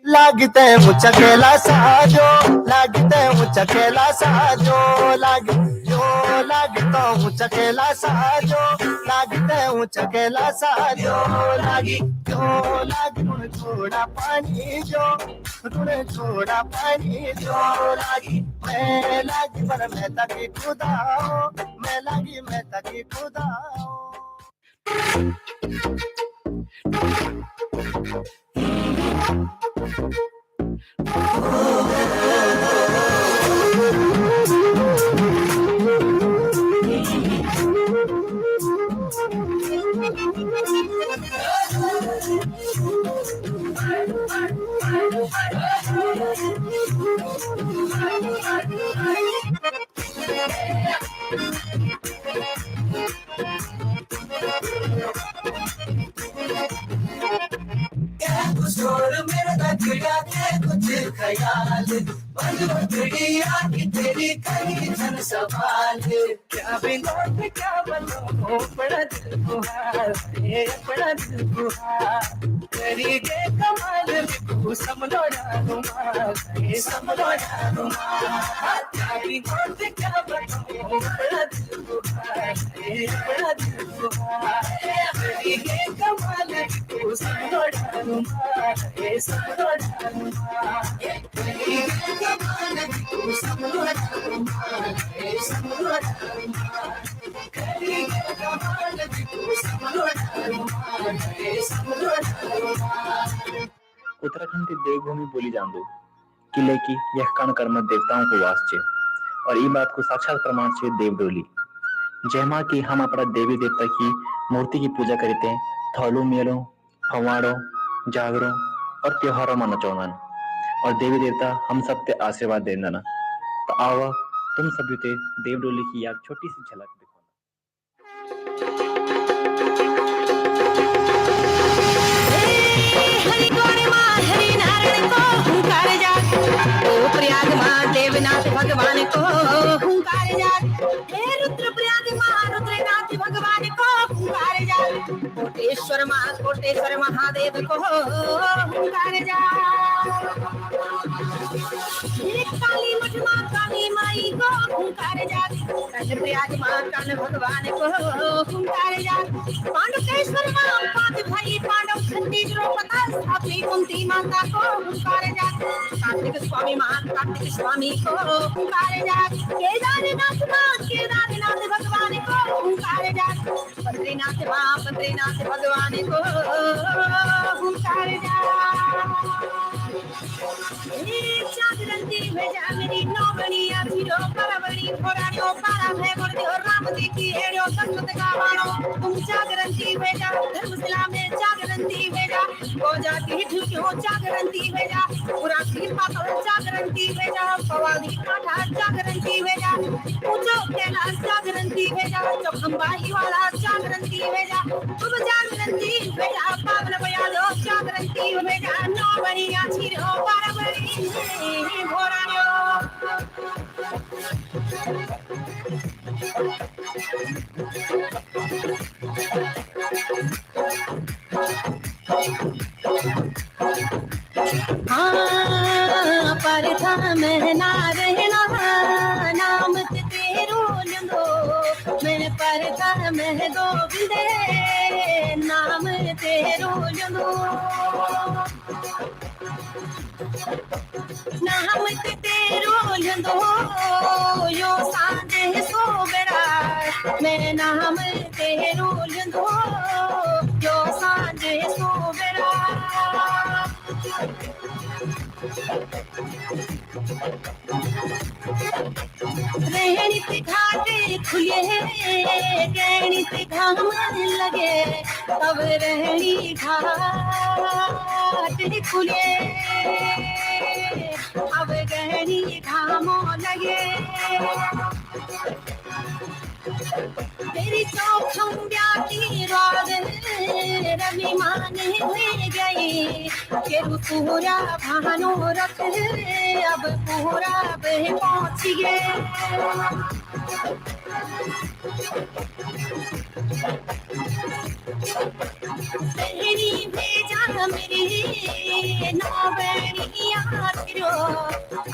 लागते मुचकेला साजो लागते मुचकेला साजो लागतो मुचकेला साजो लागते मुचकेला साजो लागी छोड़ा पानी जो छोड़ा पानी जो लागी मैं लागी पर मैं तकी खुदाओ मैं लागी मैं तकी खुदाओ चिड़िया की तेरी कहीं जन सवाल क्या बिगोट क्या बनो बड़ा दिल को हार ये बड़ा दिल को हार तेरी के कमाल तू समझो डालूंगा ये समझो डालूंगा क्या बिगोट क्या बनो बड़ा दिल को हार ये बड़ा दिल को हार तेरी के कमाल तू समझो डालूंगा ये समझो डालूंगा तेरी के कमाल तू समझो डालूंगा ये समझो डालूंगा तेरी के कमाल तू समझो डालूंगा ये समझो डालूंगा ઉત્તરાખંડથી દેવભૂમિ બોલી જાંદો કિલે की यह कण कर्म देवताओं को वास छे और ई बात को साक्षात प्रमाण छे देवडोली जेमा कि हम अपना देवी देवता की मूर्ति की पूजा करते हैं थौलू मेलों फवाड़ों जागरों और त्योहारों में नचौनन और देवी देवता हम सब ते आशीर्वाद देना तो आओ तुम सभी ते देवडोली की एक छोटी सी झलक देखो हरिद्वार माँ हरि नारायण को हुंकार जा ओ प्रयाग माँ देवनाथ भगवान को हुंकार जा हे रुद्र प्रयाग माँ रुद्रनाथ भगवान को हुंकार जा कोटेश्वर माँ कोटेश्वर महादेव को हुंकार जा हे काली मठ माँ काली माई को हुंकार जा कर्ण प्रयाग माँ कर्ण भगवान को हुंकार जा पांडुकेश्वर माँ पांच भाई पांडव खंडी द्रौपदा स्थापी कुंती माता को हुंकार जा कार्तिक स्वामी माँ कार्तिक स्वामी को हुंकार जा केदारनाथ माँ केदारनाथ भगवान को हुंकार जा बद्रीनाथ माँ बद्रीनाथ भगवान को हुंकार जा जागरंती भेजा मेरी नौबनी अभिरो परवड़ी फोराड़ो पारा भेगोड़ दियो राम जी की हेड़ो संत का बाणो तुम जागरंती भेजा धर्मशिला में जागरंती भेजा को जाती ठुकियो जागरंती भेजा पूरा खीर पातो जागरंती भेजा पवाली काठा जागरंती भेजा ऊंचो कैलाश जागरंती भेजा चौखंबाई वाला जागरंती भेजा तुम जागरंती भेजा पावन बयालो जागरंती भेजा नौबनी अभिरो परवड़ी फोराड़ो हाँ पर था मैं ना रहना नाम तेरो लंदो मैं पर था मैं गोविंदे नाम तेरो लंदो नाम तेरो लंदो यो सांझे सो बेड़ा मैं नाम तेरो लंदो यो सांझे सो बेड़ा रेणित घाटे खुले गणित घाम लगे अब रेणी घाट खुले अब गहरी घामों लगे तेरी चौखम ब्याती राग रवि मान हुए गई तेरू पूरा भानो रख अब पूरा बह पहुंच गए तेरी भेजा मेरी नौबनिया फिरो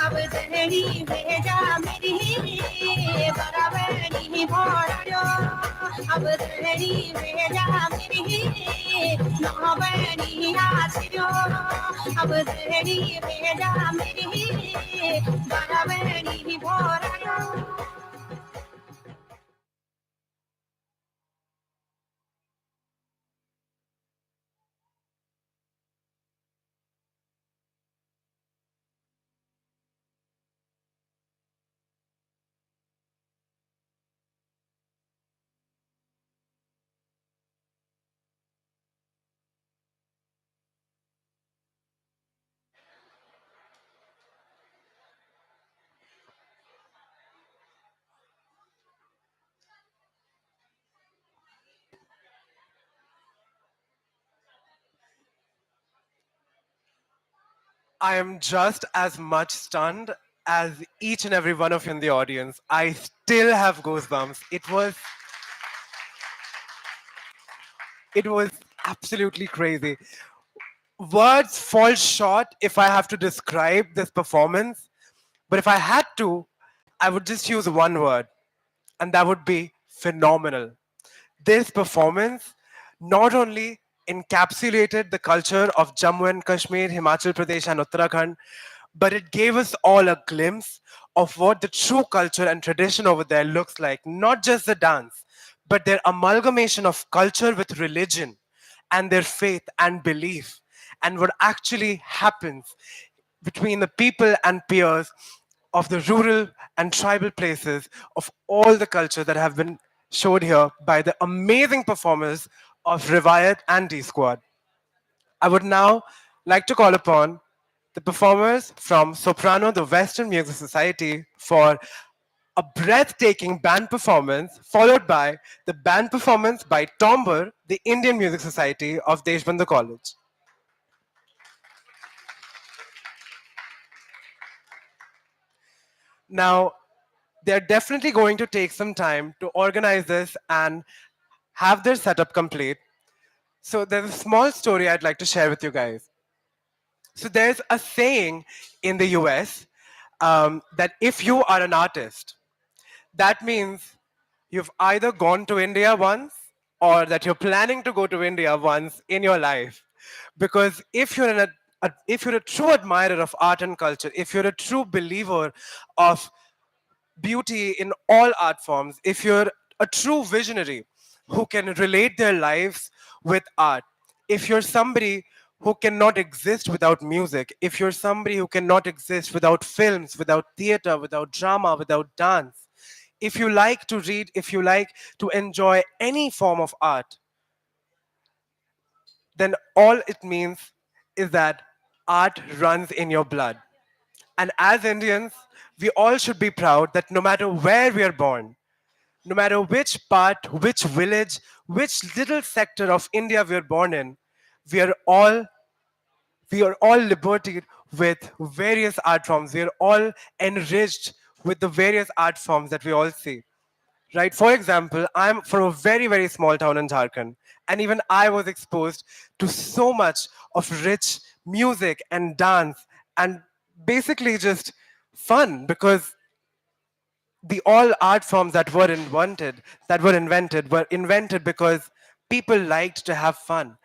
अब तेरी भेजा मेरी बराबरी भोड़ो अब तेरी भेजा मेरी नौबनिया फिरो अब तेरी भेजा मेरी बराबरी भोड़ो I am just as much stunned as each and every one of you in the audience, I still have goosebumps. It was absolutely crazy. Words fall short if I have to describe this performance, but if I had to, I would just use one word, and that would be phenomenal. This performance not only encapsulated the culture of Jammu and Kashmir, Himachal Pradesh, and Uttarakhand, but it gave us all a glimpse of what the true culture and tradition over there looks like. Not just the dance, but their amalgamation of culture with religion and their faith and belief, and what actually happens between the people and peers of the rural and tribal places of all the culture that have been showed here by the amazing performers of Rivayat and D Squad. I would now like to call upon the performers from Soprano, the Western Music Society, for a breathtaking band performance, followed by the band performance by Tomber, the Indian Music Society of Deshbandhu College. Now, they're definitely going to take some time to organize this and have their setup complete. So there's a small story I'd like to share with you guys. So there's a saying in the US that if you are an artist, that means you've either gone to India once or that you're planning to go to India once in your life. Because if you're a true admirer of art and culture, if you're a true believer of beauty in all art forms, if you're a true visionary who can relate their lives with art, if you're somebody who cannot exist without music, if you're somebody who cannot exist without films, without theater, without drama, without dance, if you like to read, if you like to enjoy any form of art, then all it means is that art runs in your blood. And as Indians, we all should be proud that no matter where we are born, no matter which part, which village, which little sector of India we are born in, we are all we are all liberated with various art forms. We are all enriched with the various art forms that we all see. Right? For example, I'm from a very, very small town in Jharkhand, and even I was exposed to so much of rich music and dance and basically just fun because the all art forms that were invented because people liked to have fun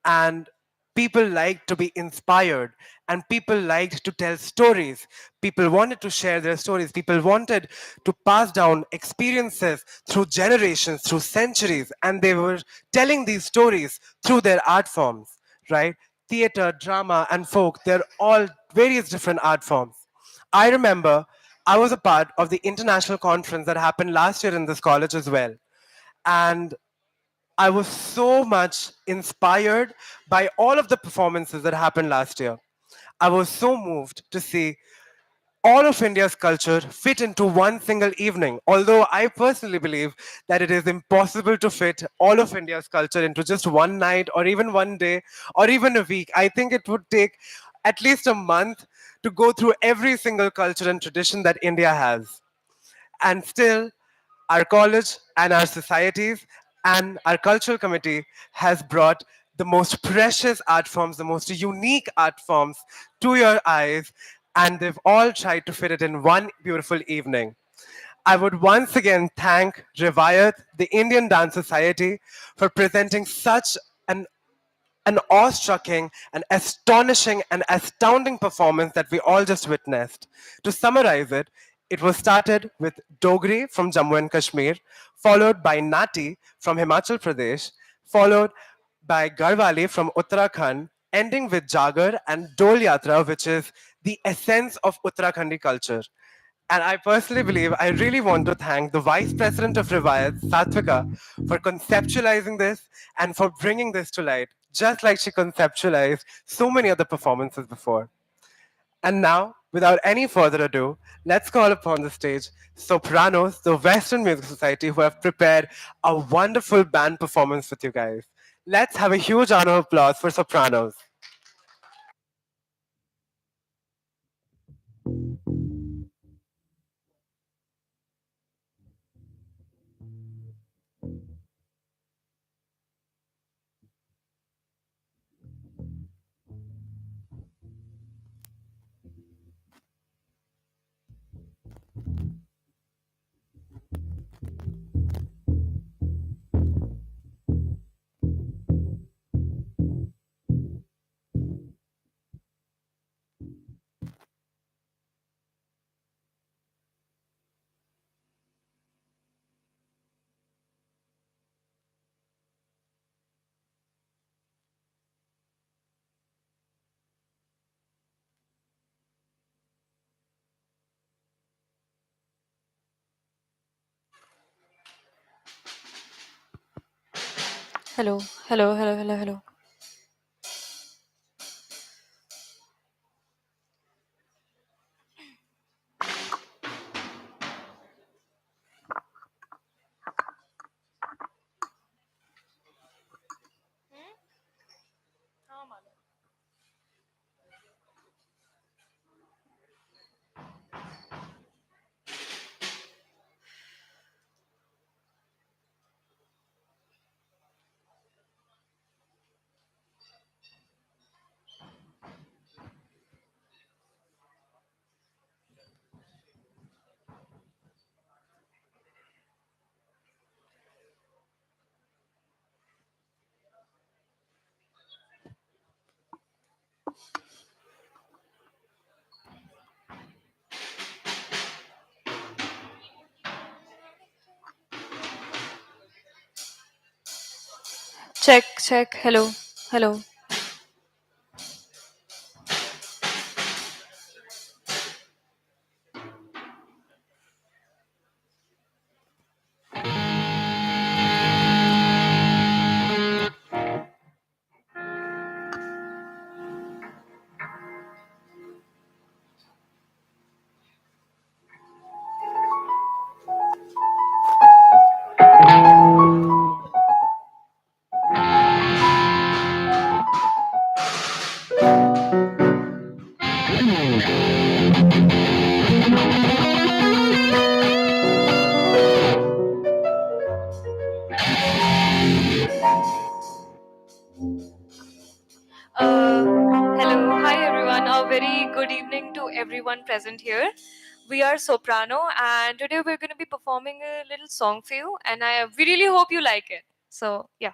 and people liked to be inspired and people liked to tell stories. People wanted to share their stories. People wanted to pass down experiences through generations, through centuries, and they were telling these stories through their art forms, right? Theater, drama, and folk, they're all various different art forms. I remember I was a part of the international conference that happened last year in this college as well. And I was so much inspired by all of the performances that happened last year. I was so moved to see all of India's culture fit into one single evening. Although I personally believe that it is impossible to fit all of India's culture into just one night or even one day or even a week. I think it would take at least a month to go through every single culture and tradition that India has. And still, our college and our societies and our cultural committee has brought the most precious art forms, the most unique art forms to your eyes, and they've all tried to fit it in one beautiful evening. I would once again thank Rivayat, the Indian Dance Society, for presenting such an awe-striking, an astonishing, and astounding performance that we all just witnessed. To summarize it, it was started with Dogri from Jammu and Kashmir, followed by Nati from Himachal Pradesh, followed by Garhwali from Uttarakhand, ending with Jagar and Dol Yatra, which is the essence of Uttarakhandi culture. And I personally believe I really want to thank the Vice President of Rivayat, Satvika, for conceptualizing this and for bringing this to light, just like she conceptualized so many other performances before. And now, without any further ado, let's call upon the stage Sopranos, the Western Music Society, who have prepared a wonderful band performance with you guys. Let's have a huge round of applause for Sopranos. Hello, hello, hello, hello, hello. Check, check. Hello, hello. Hello, hi everyone. A very good evening to everyone present here. We are Soprano, and today we're going to be performing a little song for you, and we really hope you like it. So, yeah.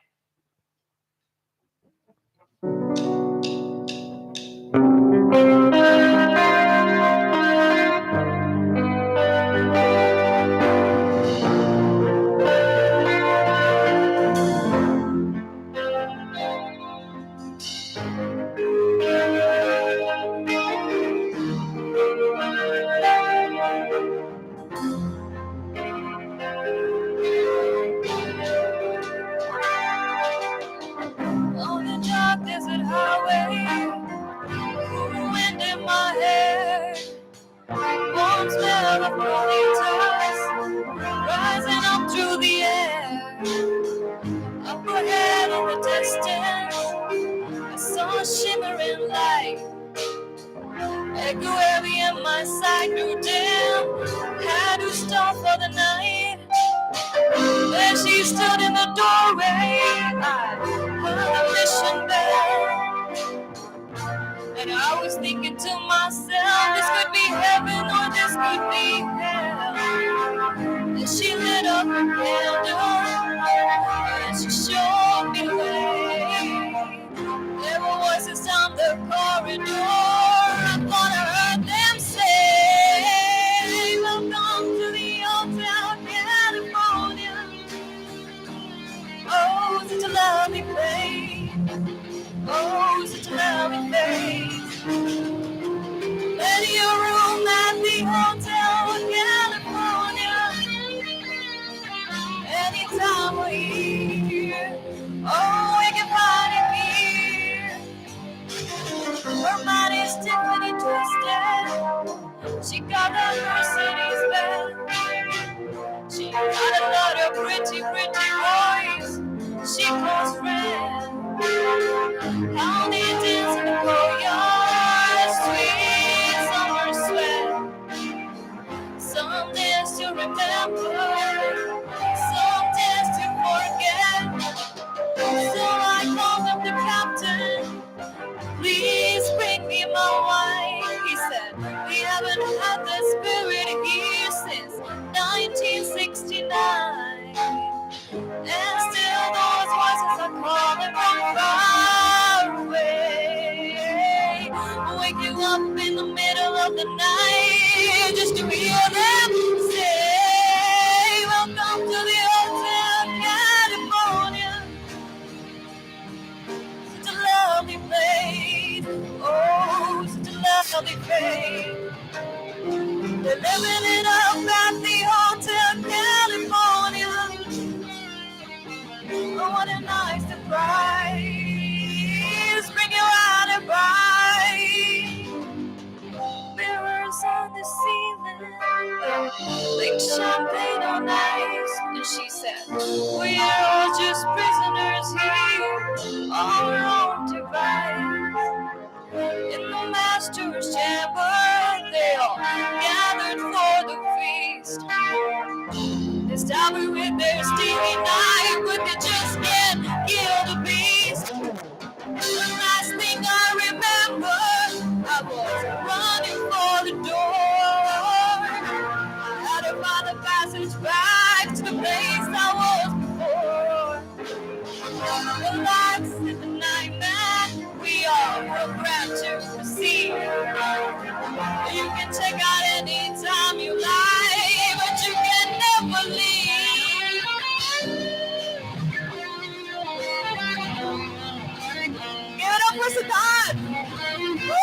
On the dark desert highway, wind in my hair, warm smell of colitas rising up through the air. Up ahead in the distance, I saw a shimmering light. Echo heavy and my sight grew dim. Had to stop for the night. There she stood in the doorway. I heard a mission bell, and I was thinking to myself, this could be heaven or this could be hell. Then she lit up her candle and she showed me the way. There were voices down the corridor. I thought I heard them say, welcome to the Hotel California. Oh, such a lovely place. Oh, such a lovely place. Plenty of room at the Hotel California. Anytime we're here. Oh, we can find it here. Her mind is Tiffany twisted. She got that Mercedes Benz. She got a lot of pretty, pretty boys. She calls friends. How they dance in the courtyard, sweet summer sweat. Some dance to remember, some dance to forget. So I called up the captain. Please bring me my wife. He said, we haven't had the spirit here since 1969. And still those voices are calling from far away. Wake you up in the middle of the night just to hear them say, welcome to the Hotel California. Such a lovely place. Oh, such a lovely place. They're living it up at the Hotel California. Oh, what a nice drink champagne on ice. And she said, we are all just prisoners here, on our own device. In the master's chamber, they all gathered for the feast. They stab her with their steely knife, but they just can't kill the beast. The last thing I remember, I was running for the door. I had to find the passage back to the place I was before. The lights in the night, man, we are programmed to receive. You can check out any time you like, but you can never leave. Give it up for Sadat! Woo!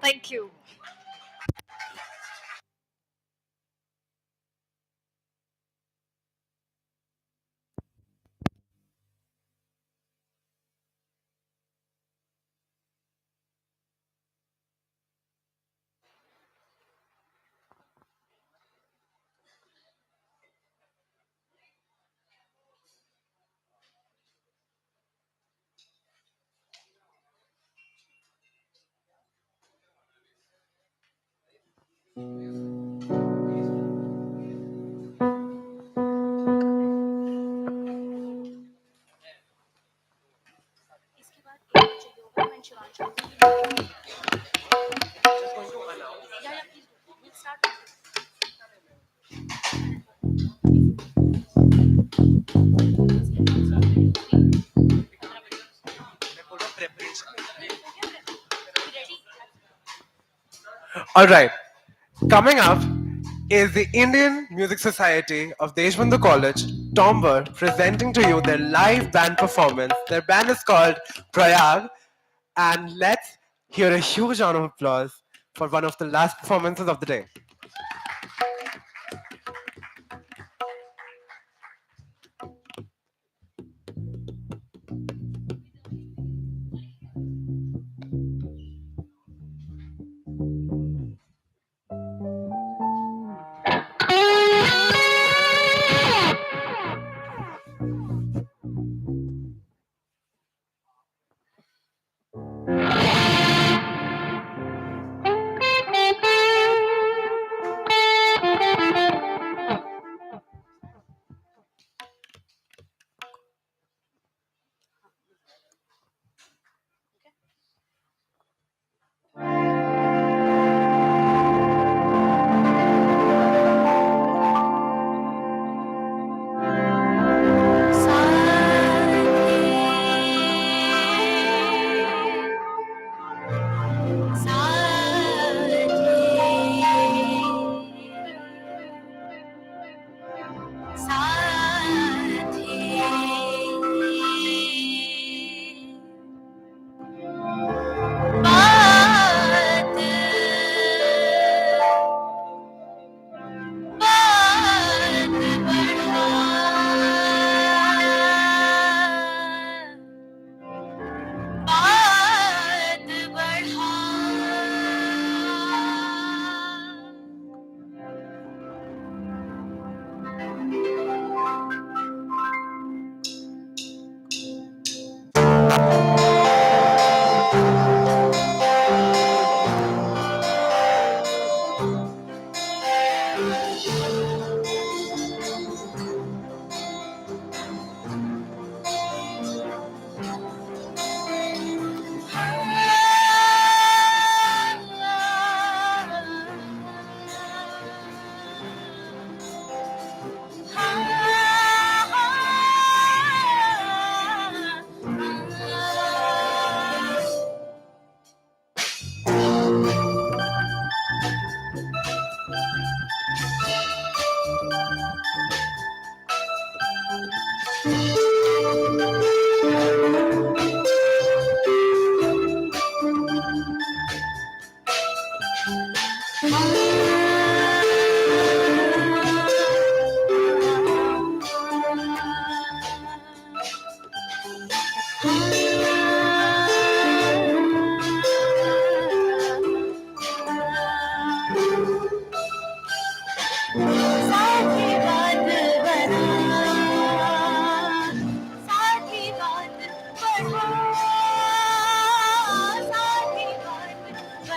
Thank you. All right. Coming up is the Indian Music Society of Deshbandhu College, Tomber, presenting to you their live band performance. Their band is called Prayag. And let's hear a huge round of applause for one of the last performances of the day.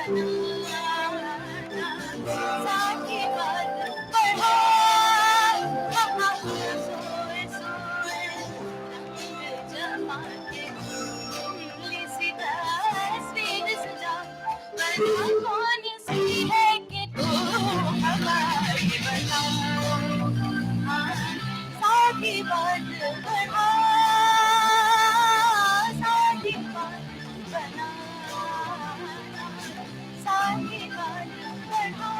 साथी बात बढ़ा सोए सोए रंग जमा के उंगली सी तस्वीर सजा बना कौन सी है कि तू हमारी बता साथी बात बढ़ा साथी बात बना साथी बात बढ़ा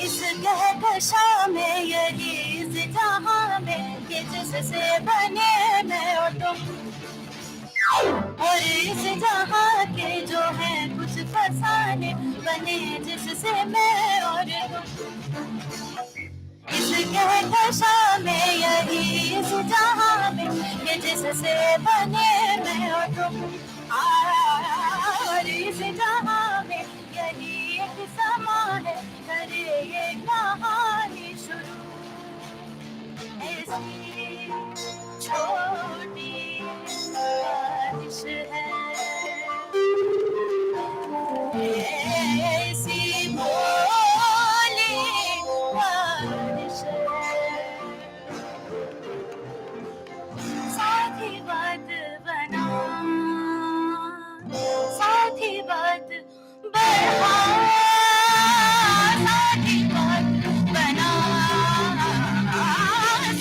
इस कहकशा में यही इस जहां में ये जिससे बने मैं और तुम और इस जहां के जो है कुछ फसाने बने जिससे मैं और तुम इस कहकशा में यही इस जहां में ये जिससे बने मैं और तुम और इस जहां में यही एक समा है करे ये कहानी शुरू ऐसी छोटी बारिश है ऐसी भोली बारिश है साथी बात बना साथी बात बढ़ा साथी बात बना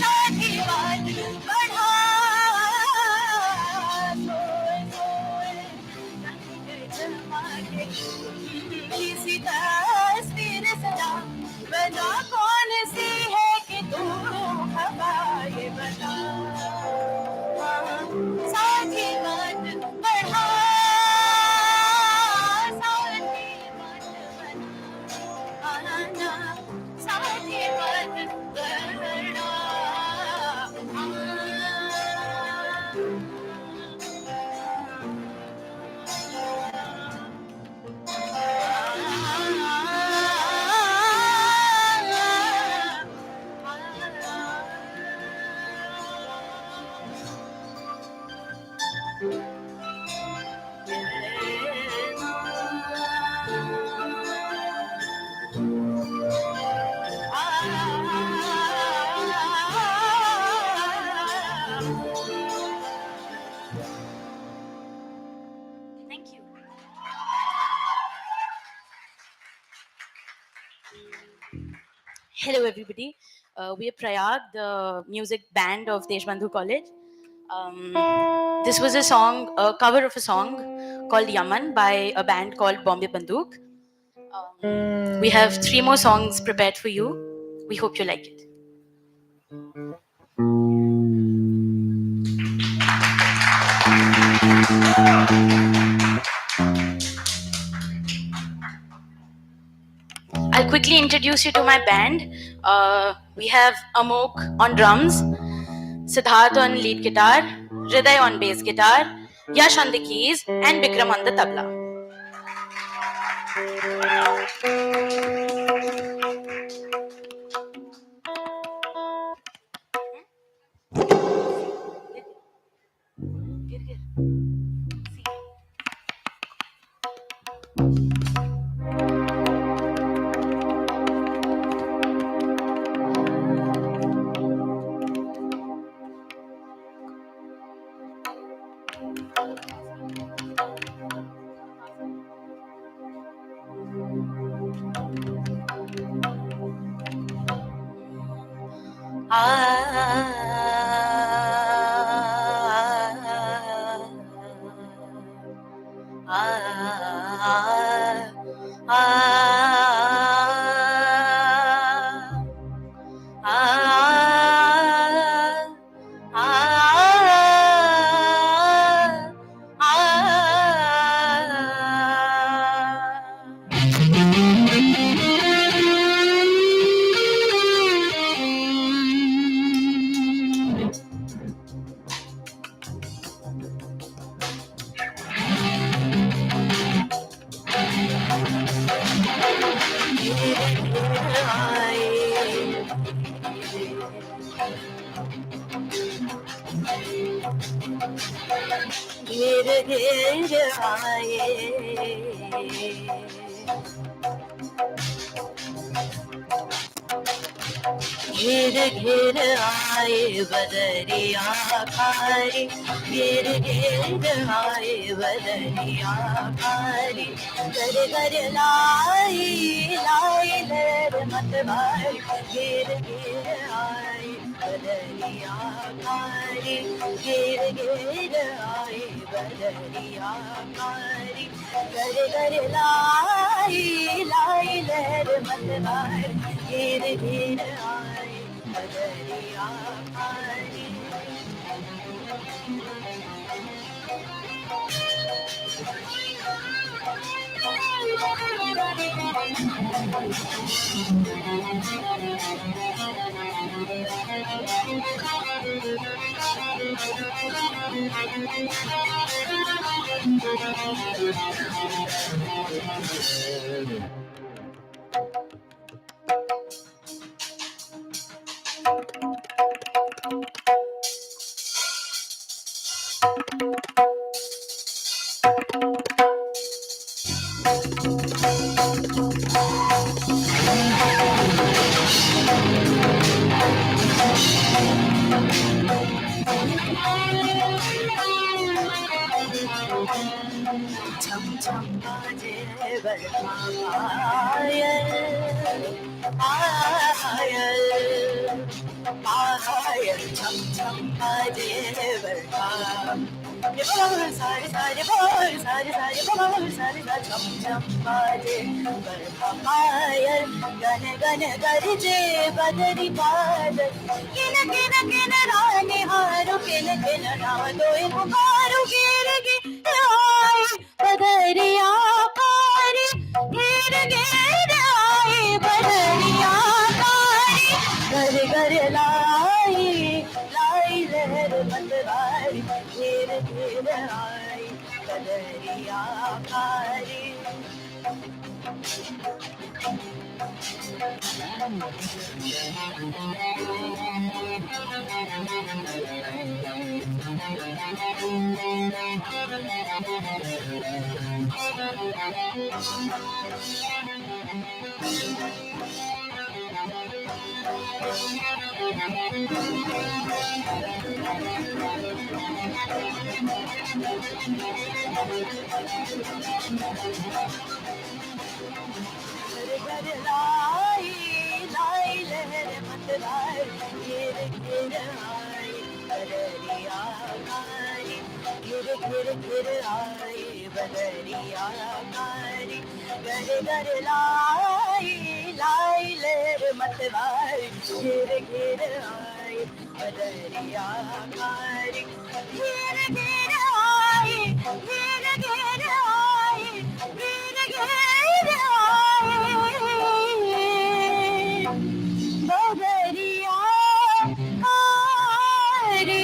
साथी बात बढ़ा सोए सोए रंग जमा के किसी तस्वीर सजा बजा कौन सी है कि तू हवाए बता साथी बात बढ़ा साथी बात बना साथी बात बढ़ा Thank you. Hello, everybody. We are Prayag, the music band of Deshbandhu College. This was a cover of a song called Yaman by a band called Bombay Banduk. We have 3 more songs prepared for you. We hope you like it. I'll quickly introduce you to my band. We have Amok on drums, Siddharth on lead guitar, Hriday on bass guitar, Yash on the keys, and Bikram on the tabla. घेर घेर आए घेर घेर आए बदरिया खारी घेर घेर आए बदरिया खारी कर कर लाई लाई लहर मत भारी घेर घेर आए बदरिया खारी घेर घेर आए बदरिया खारी कर कर लाई लाई लहर मत भारी घेर घेर आए बदरिया खारी छम छम बाजे बरखा पायल पायल पायल छम छम बाजे बरखा ये बोल सारे सारे बोल सारे सारे बोल सारे सारे छम छम बाजे बरखा पायल गन गन गरजे बदरी बादल किन किन किन रानी हारो किन किन राधोई पुकारो गिर गिर आए बदरिया पारी गिर गिर आए बदरिया पारी घर घर लाई लाई लहर बदराई गिर गिर आए बदरिया पारी घर लाई लाई लहर मत भाई गिर गिर आए बदरिया खारी गिर गिर गिर आए बदरिया खारी घर घर लाई लाई लहर मत भाई गिर गिर आए बदरिया खारी गिर गिर आए गिर गिर आए गिर गिर आए बदरिया खारी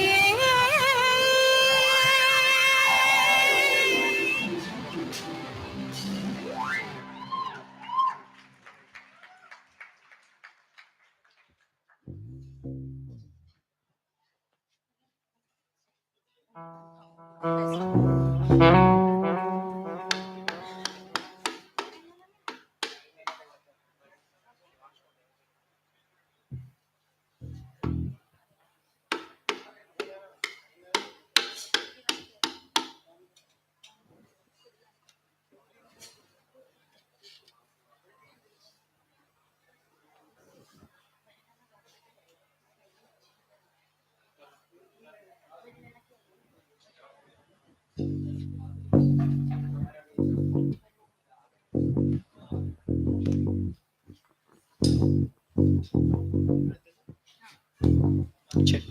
Check.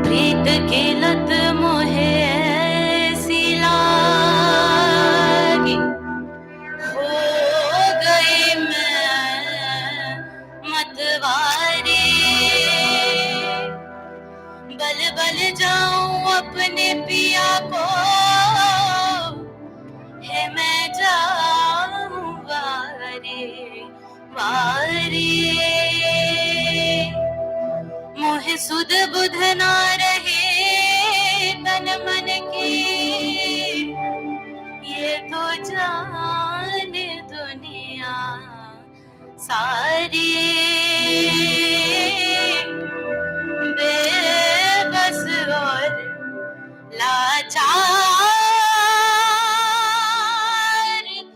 प्रीत की लत मोहे ऐसी लागी है मैं जाऊं वारे वारे मोहे सुध बुध ना रहे तन मन की ये तो जाने दुनिया सारी बेबस और लाचार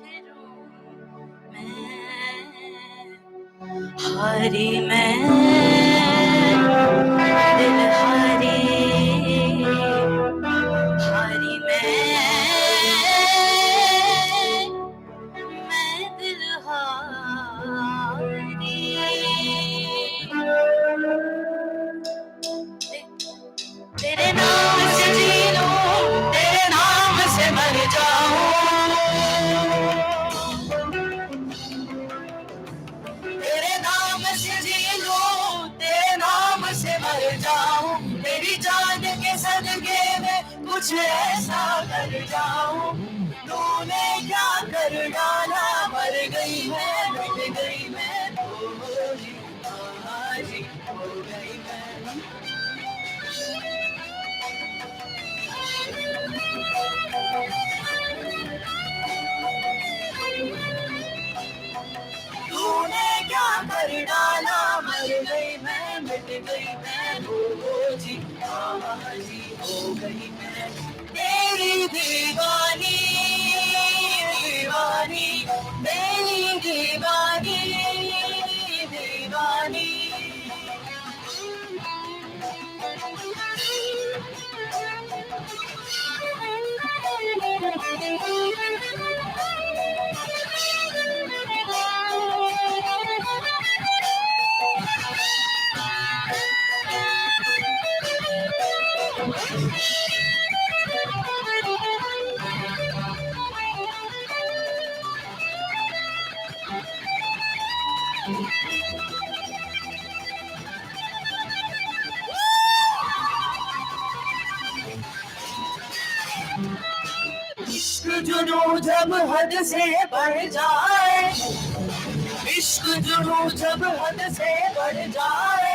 फिरूं मैं हारी मैं दिल हारी हारी मैं दिल हारी तेरे नाम से जी लूं तेरे नाम से मर जाऊं तेरे नाम से जी लूं तेरे नाम से मर जाऊं तेरी जान के सदके में कुछ ऐसा कर जाऊं तूने क्या कर डाला मर गई मैं मिट गई मैं हो जी हो गई मैं तूने क्या कर डाला मर गई मैं मिट गई मैं हो जी हो गई मैं तेरी दीवानी दीवानी तेरी दीवानी दीवानी इश्क जुनू जब हद से बढ़ जाए इश्क जुनू जब हद से बढ़ जाए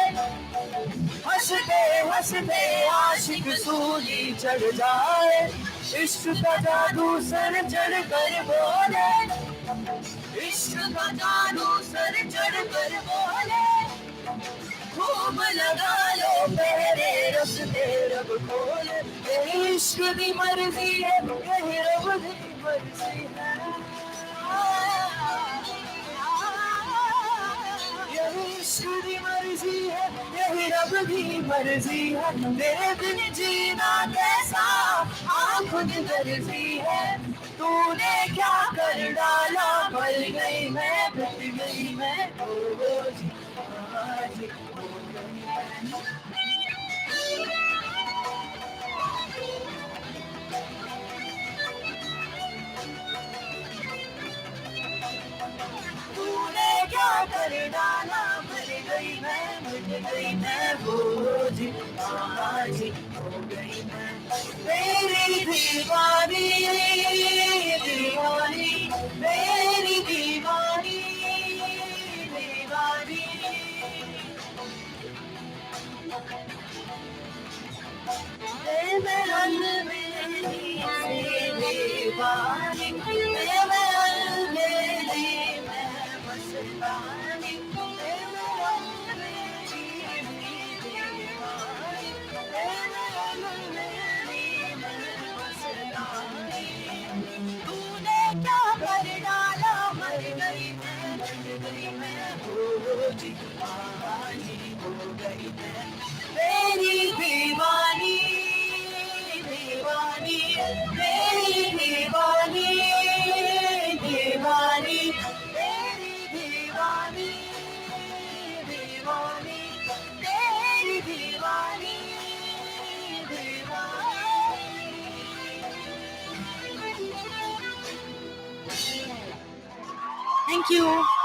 हंसते हंसते आशिक सूली चढ़ जाए इश्क का जादू सर चढ़ कर बोले इश्क का जादू सर चढ़ कर बोले खूब लगा लो मेरे रस्ते रब खोले ये इश्क दी मर्जी है यही रब दी मर्जी है यही इश्क दी मर्जी है यही रब दी मर्जी है तेरे बिन जीना कैसा आँख दर्जी है तूने क्या कर डाला मर गई मैं मिट गई मैं हो जी आज हो गई मैं तूने क्या कर डाला मर गई मैं मिट गई मैं हो जी आज हो गई मैं तेरी दीवानी दीवानी मेरी दीवानी दीवानी तेरे रंग मेरी दीवानी तेरे रंग मेरी मैं मस्तानी तेरे रंग मेरी दीवानी तेरे रंग मेरी मैं मस्तानी तूने क्या कर डाला मर गई मैं मिट गई मैं हो जी हो गई मैं मेरी दीवानी दीवानी मेरी दीवानी दीवानी मेरी दीवानी दीवानी तेरी दीवानी दीवानी Thank you.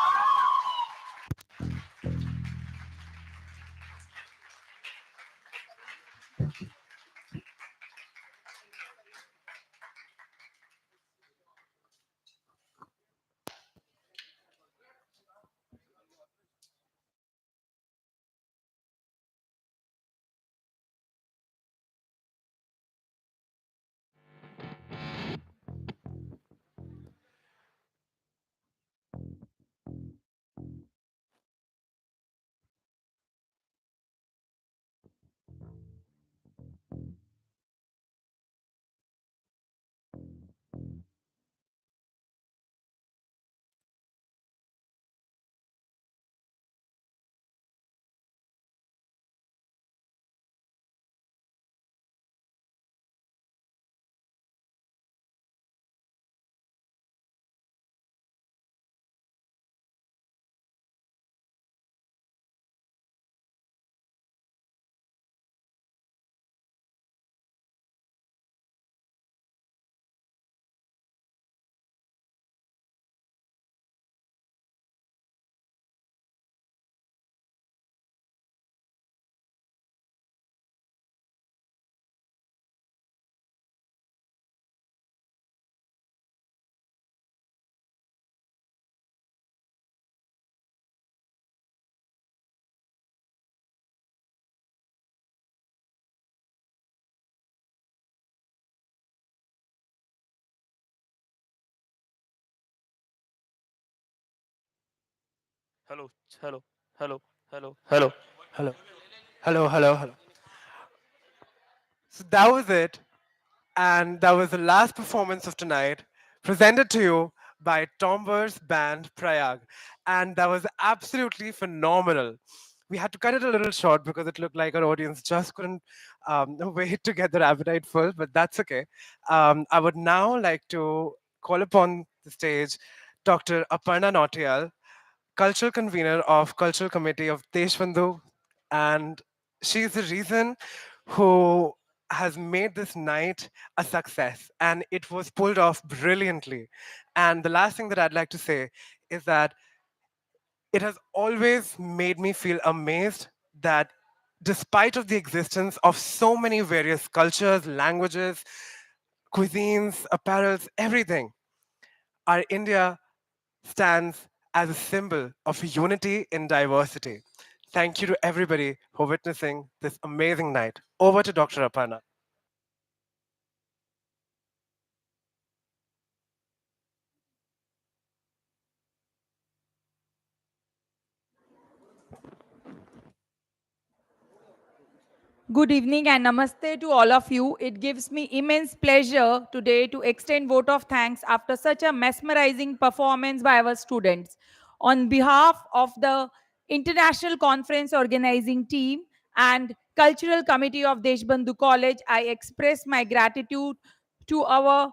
Hello, hello, hello, hello, hello. Hello. Hello, hello, hello. So that was it. And that was the last performance of tonight, presented to you by Tomber's band Prayag. And that was absolutely phenomenal. We had to cut it a little short because it looked like our audience just couldn't wait to get their appetite full, but that's okay. I would now like to call upon the stage Dr. Aparna Nautiyal, cultural convener of Cultural Committee of Deshbandhu, and she's the reason who has made this night a success, and it was pulled off brilliantly. And the last thing that I'd like to say is that it has always made me feel amazed that despite of the existence of so many various cultures, languages, cuisines, apparels, everything, our India stands as a symbol of unity in diversity. Thank you to everybody for witnessing this amazing night. Over to Dr. Aparna. Good evening and namaste to all of you. It gives me immense pleasure today to extend vote of thanks after such a mesmerizing performance by our students. On behalf of the International Conference Organizing Team and Cultural Committee of Deshbandhu College, I express my gratitude to our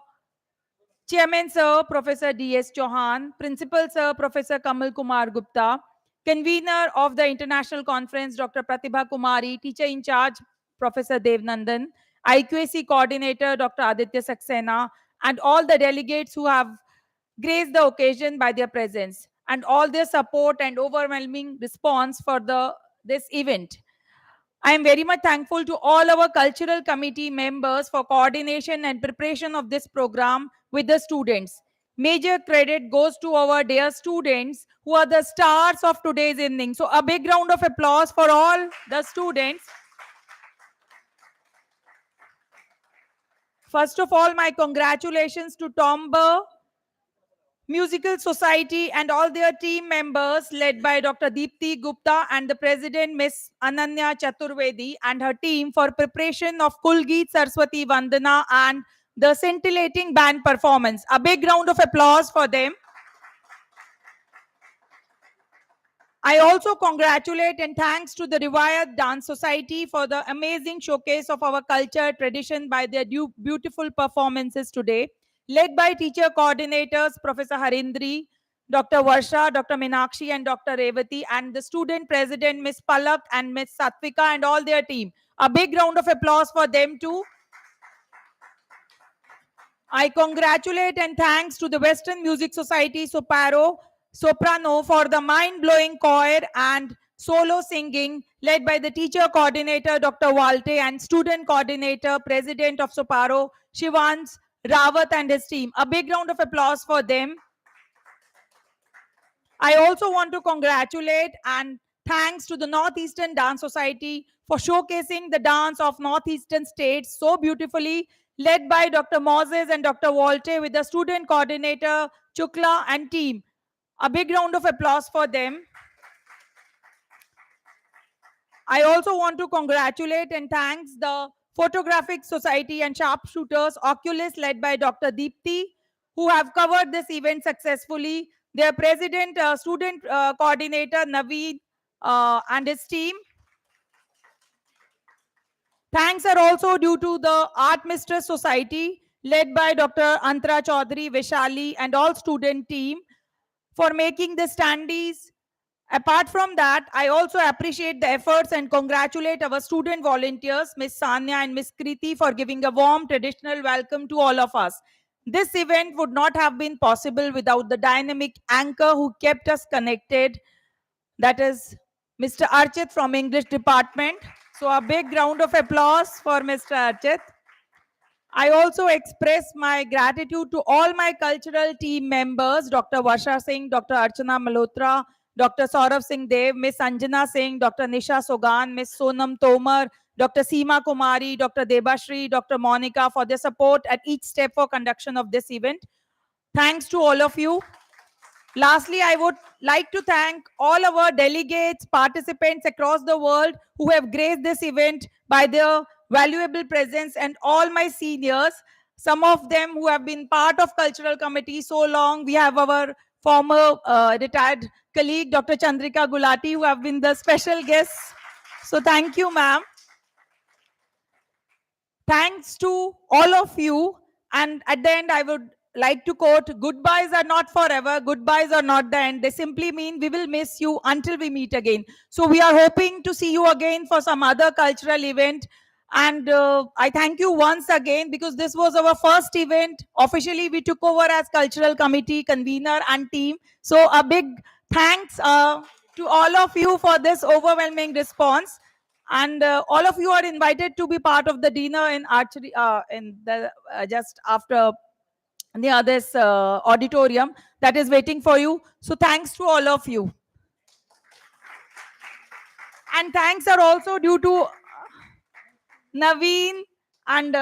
Chairman Sir Professor D.S. Chauhan, Principal Sir Professor Kamal Kumar Gupta, Convener of the International Conference Dr. Pratibha Kumari, Teacher in Charge Professor Devnandan, IQAC Coordinator Dr. Aditya Saxena, and all the delegates who have graced the occasion by their presence and all their support and overwhelming response for this event. I am very much thankful to all our cultural committee members for coordination and preparation of this program with the students. Major credit goes to our dear students who are the stars of today's evening. So a big round of applause for all the students. First of all, my congratulations to Tomber Musical Society and all their team members led by Dr. Deepthi Gupta and the president Miss Ananya Chaturvedi and her team for preparation of Kulgeet Saraswati Vandana and the scintillating band performance. A big round of applause for them. I also congratulate and thanks to the Rivayat Dance Society for the amazing showcase of our culture tradition by their beautiful performances today, led by teacher coordinators Professor Harindri, Dr. Varsha, Dr. Minakshi, and Dr. Revati, and the student president Miss Palak and Miss Satvika and all their team. A big round of applause for them too. I congratulate and thanks to the Western Music Society Soprano for the mind-blowing choir and solo singing led by the teacher coordinator Dr. Walte and student coordinator president of Soparo Shivans Rawat and his team. A big round of applause for them. I also want to congratulate and thanks to the Northeastern Dance Society for showcasing the dance of Northeastern states so beautifully, led by Dr. Moses and Dr. Walte with the student coordinator Chukla and team. A big round of applause for them. I also want to congratulate and thanks the Photographic Society and Sharpshooters Oculus led by Dr. Deepthi who have covered this event successfully. Their president, student coordinator Naveed and his team. Thanks are also due to the Art Mistress Society led by Dr. Antara Chaudhary, Vishali and all student team for making the standees. Apart from that, I also appreciate the efforts and congratulate our student volunteers, Miss Sanya and Miss Kriti, for giving a warm traditional welcome to all of us. This event would not have been possible without the dynamic anchor who kept us connected. That is Mr. Archit from English department. So a big round of applause for Mr. Archit. I also express my gratitude to all my cultural team members, Dr. Varsha Singh, Dr. Archana Malhotra, Dr. Saurav Singh Dev, Miss Anjana Singh, Dr. Nisha Sogan, Miss Sonam Tomar, Dr. Seema Kumari, Dr. Debashri, Dr. Monica for their support at each step for conduction of this event. Thanks to all of you. Lastly, I would like to thank all our delegates, participants across the world who have graced this event by their valuable presence, and all my seniors, some of them who have been part of cultural committee so long. We have our former retired colleague, Dr. Chandrika Gulati, who have been the special guests. So thank you, ma'am. Thanks to all of you. And at the end, I would like to quote, goodbyes are not forever, goodbyes are not the end. They simply mean we will miss you until we meet again. So we are hoping to see you again for some other cultural event. And I thank you once again because this was our first event. Officially, we took over as cultural committee, convener and team. So a big thanks to all of you for this overwhelming response. And all of you are invited to be part of the dinner in archery in the just after near this auditorium that is waiting for you. So thanks to all of you. And thanks are also due to Naveen and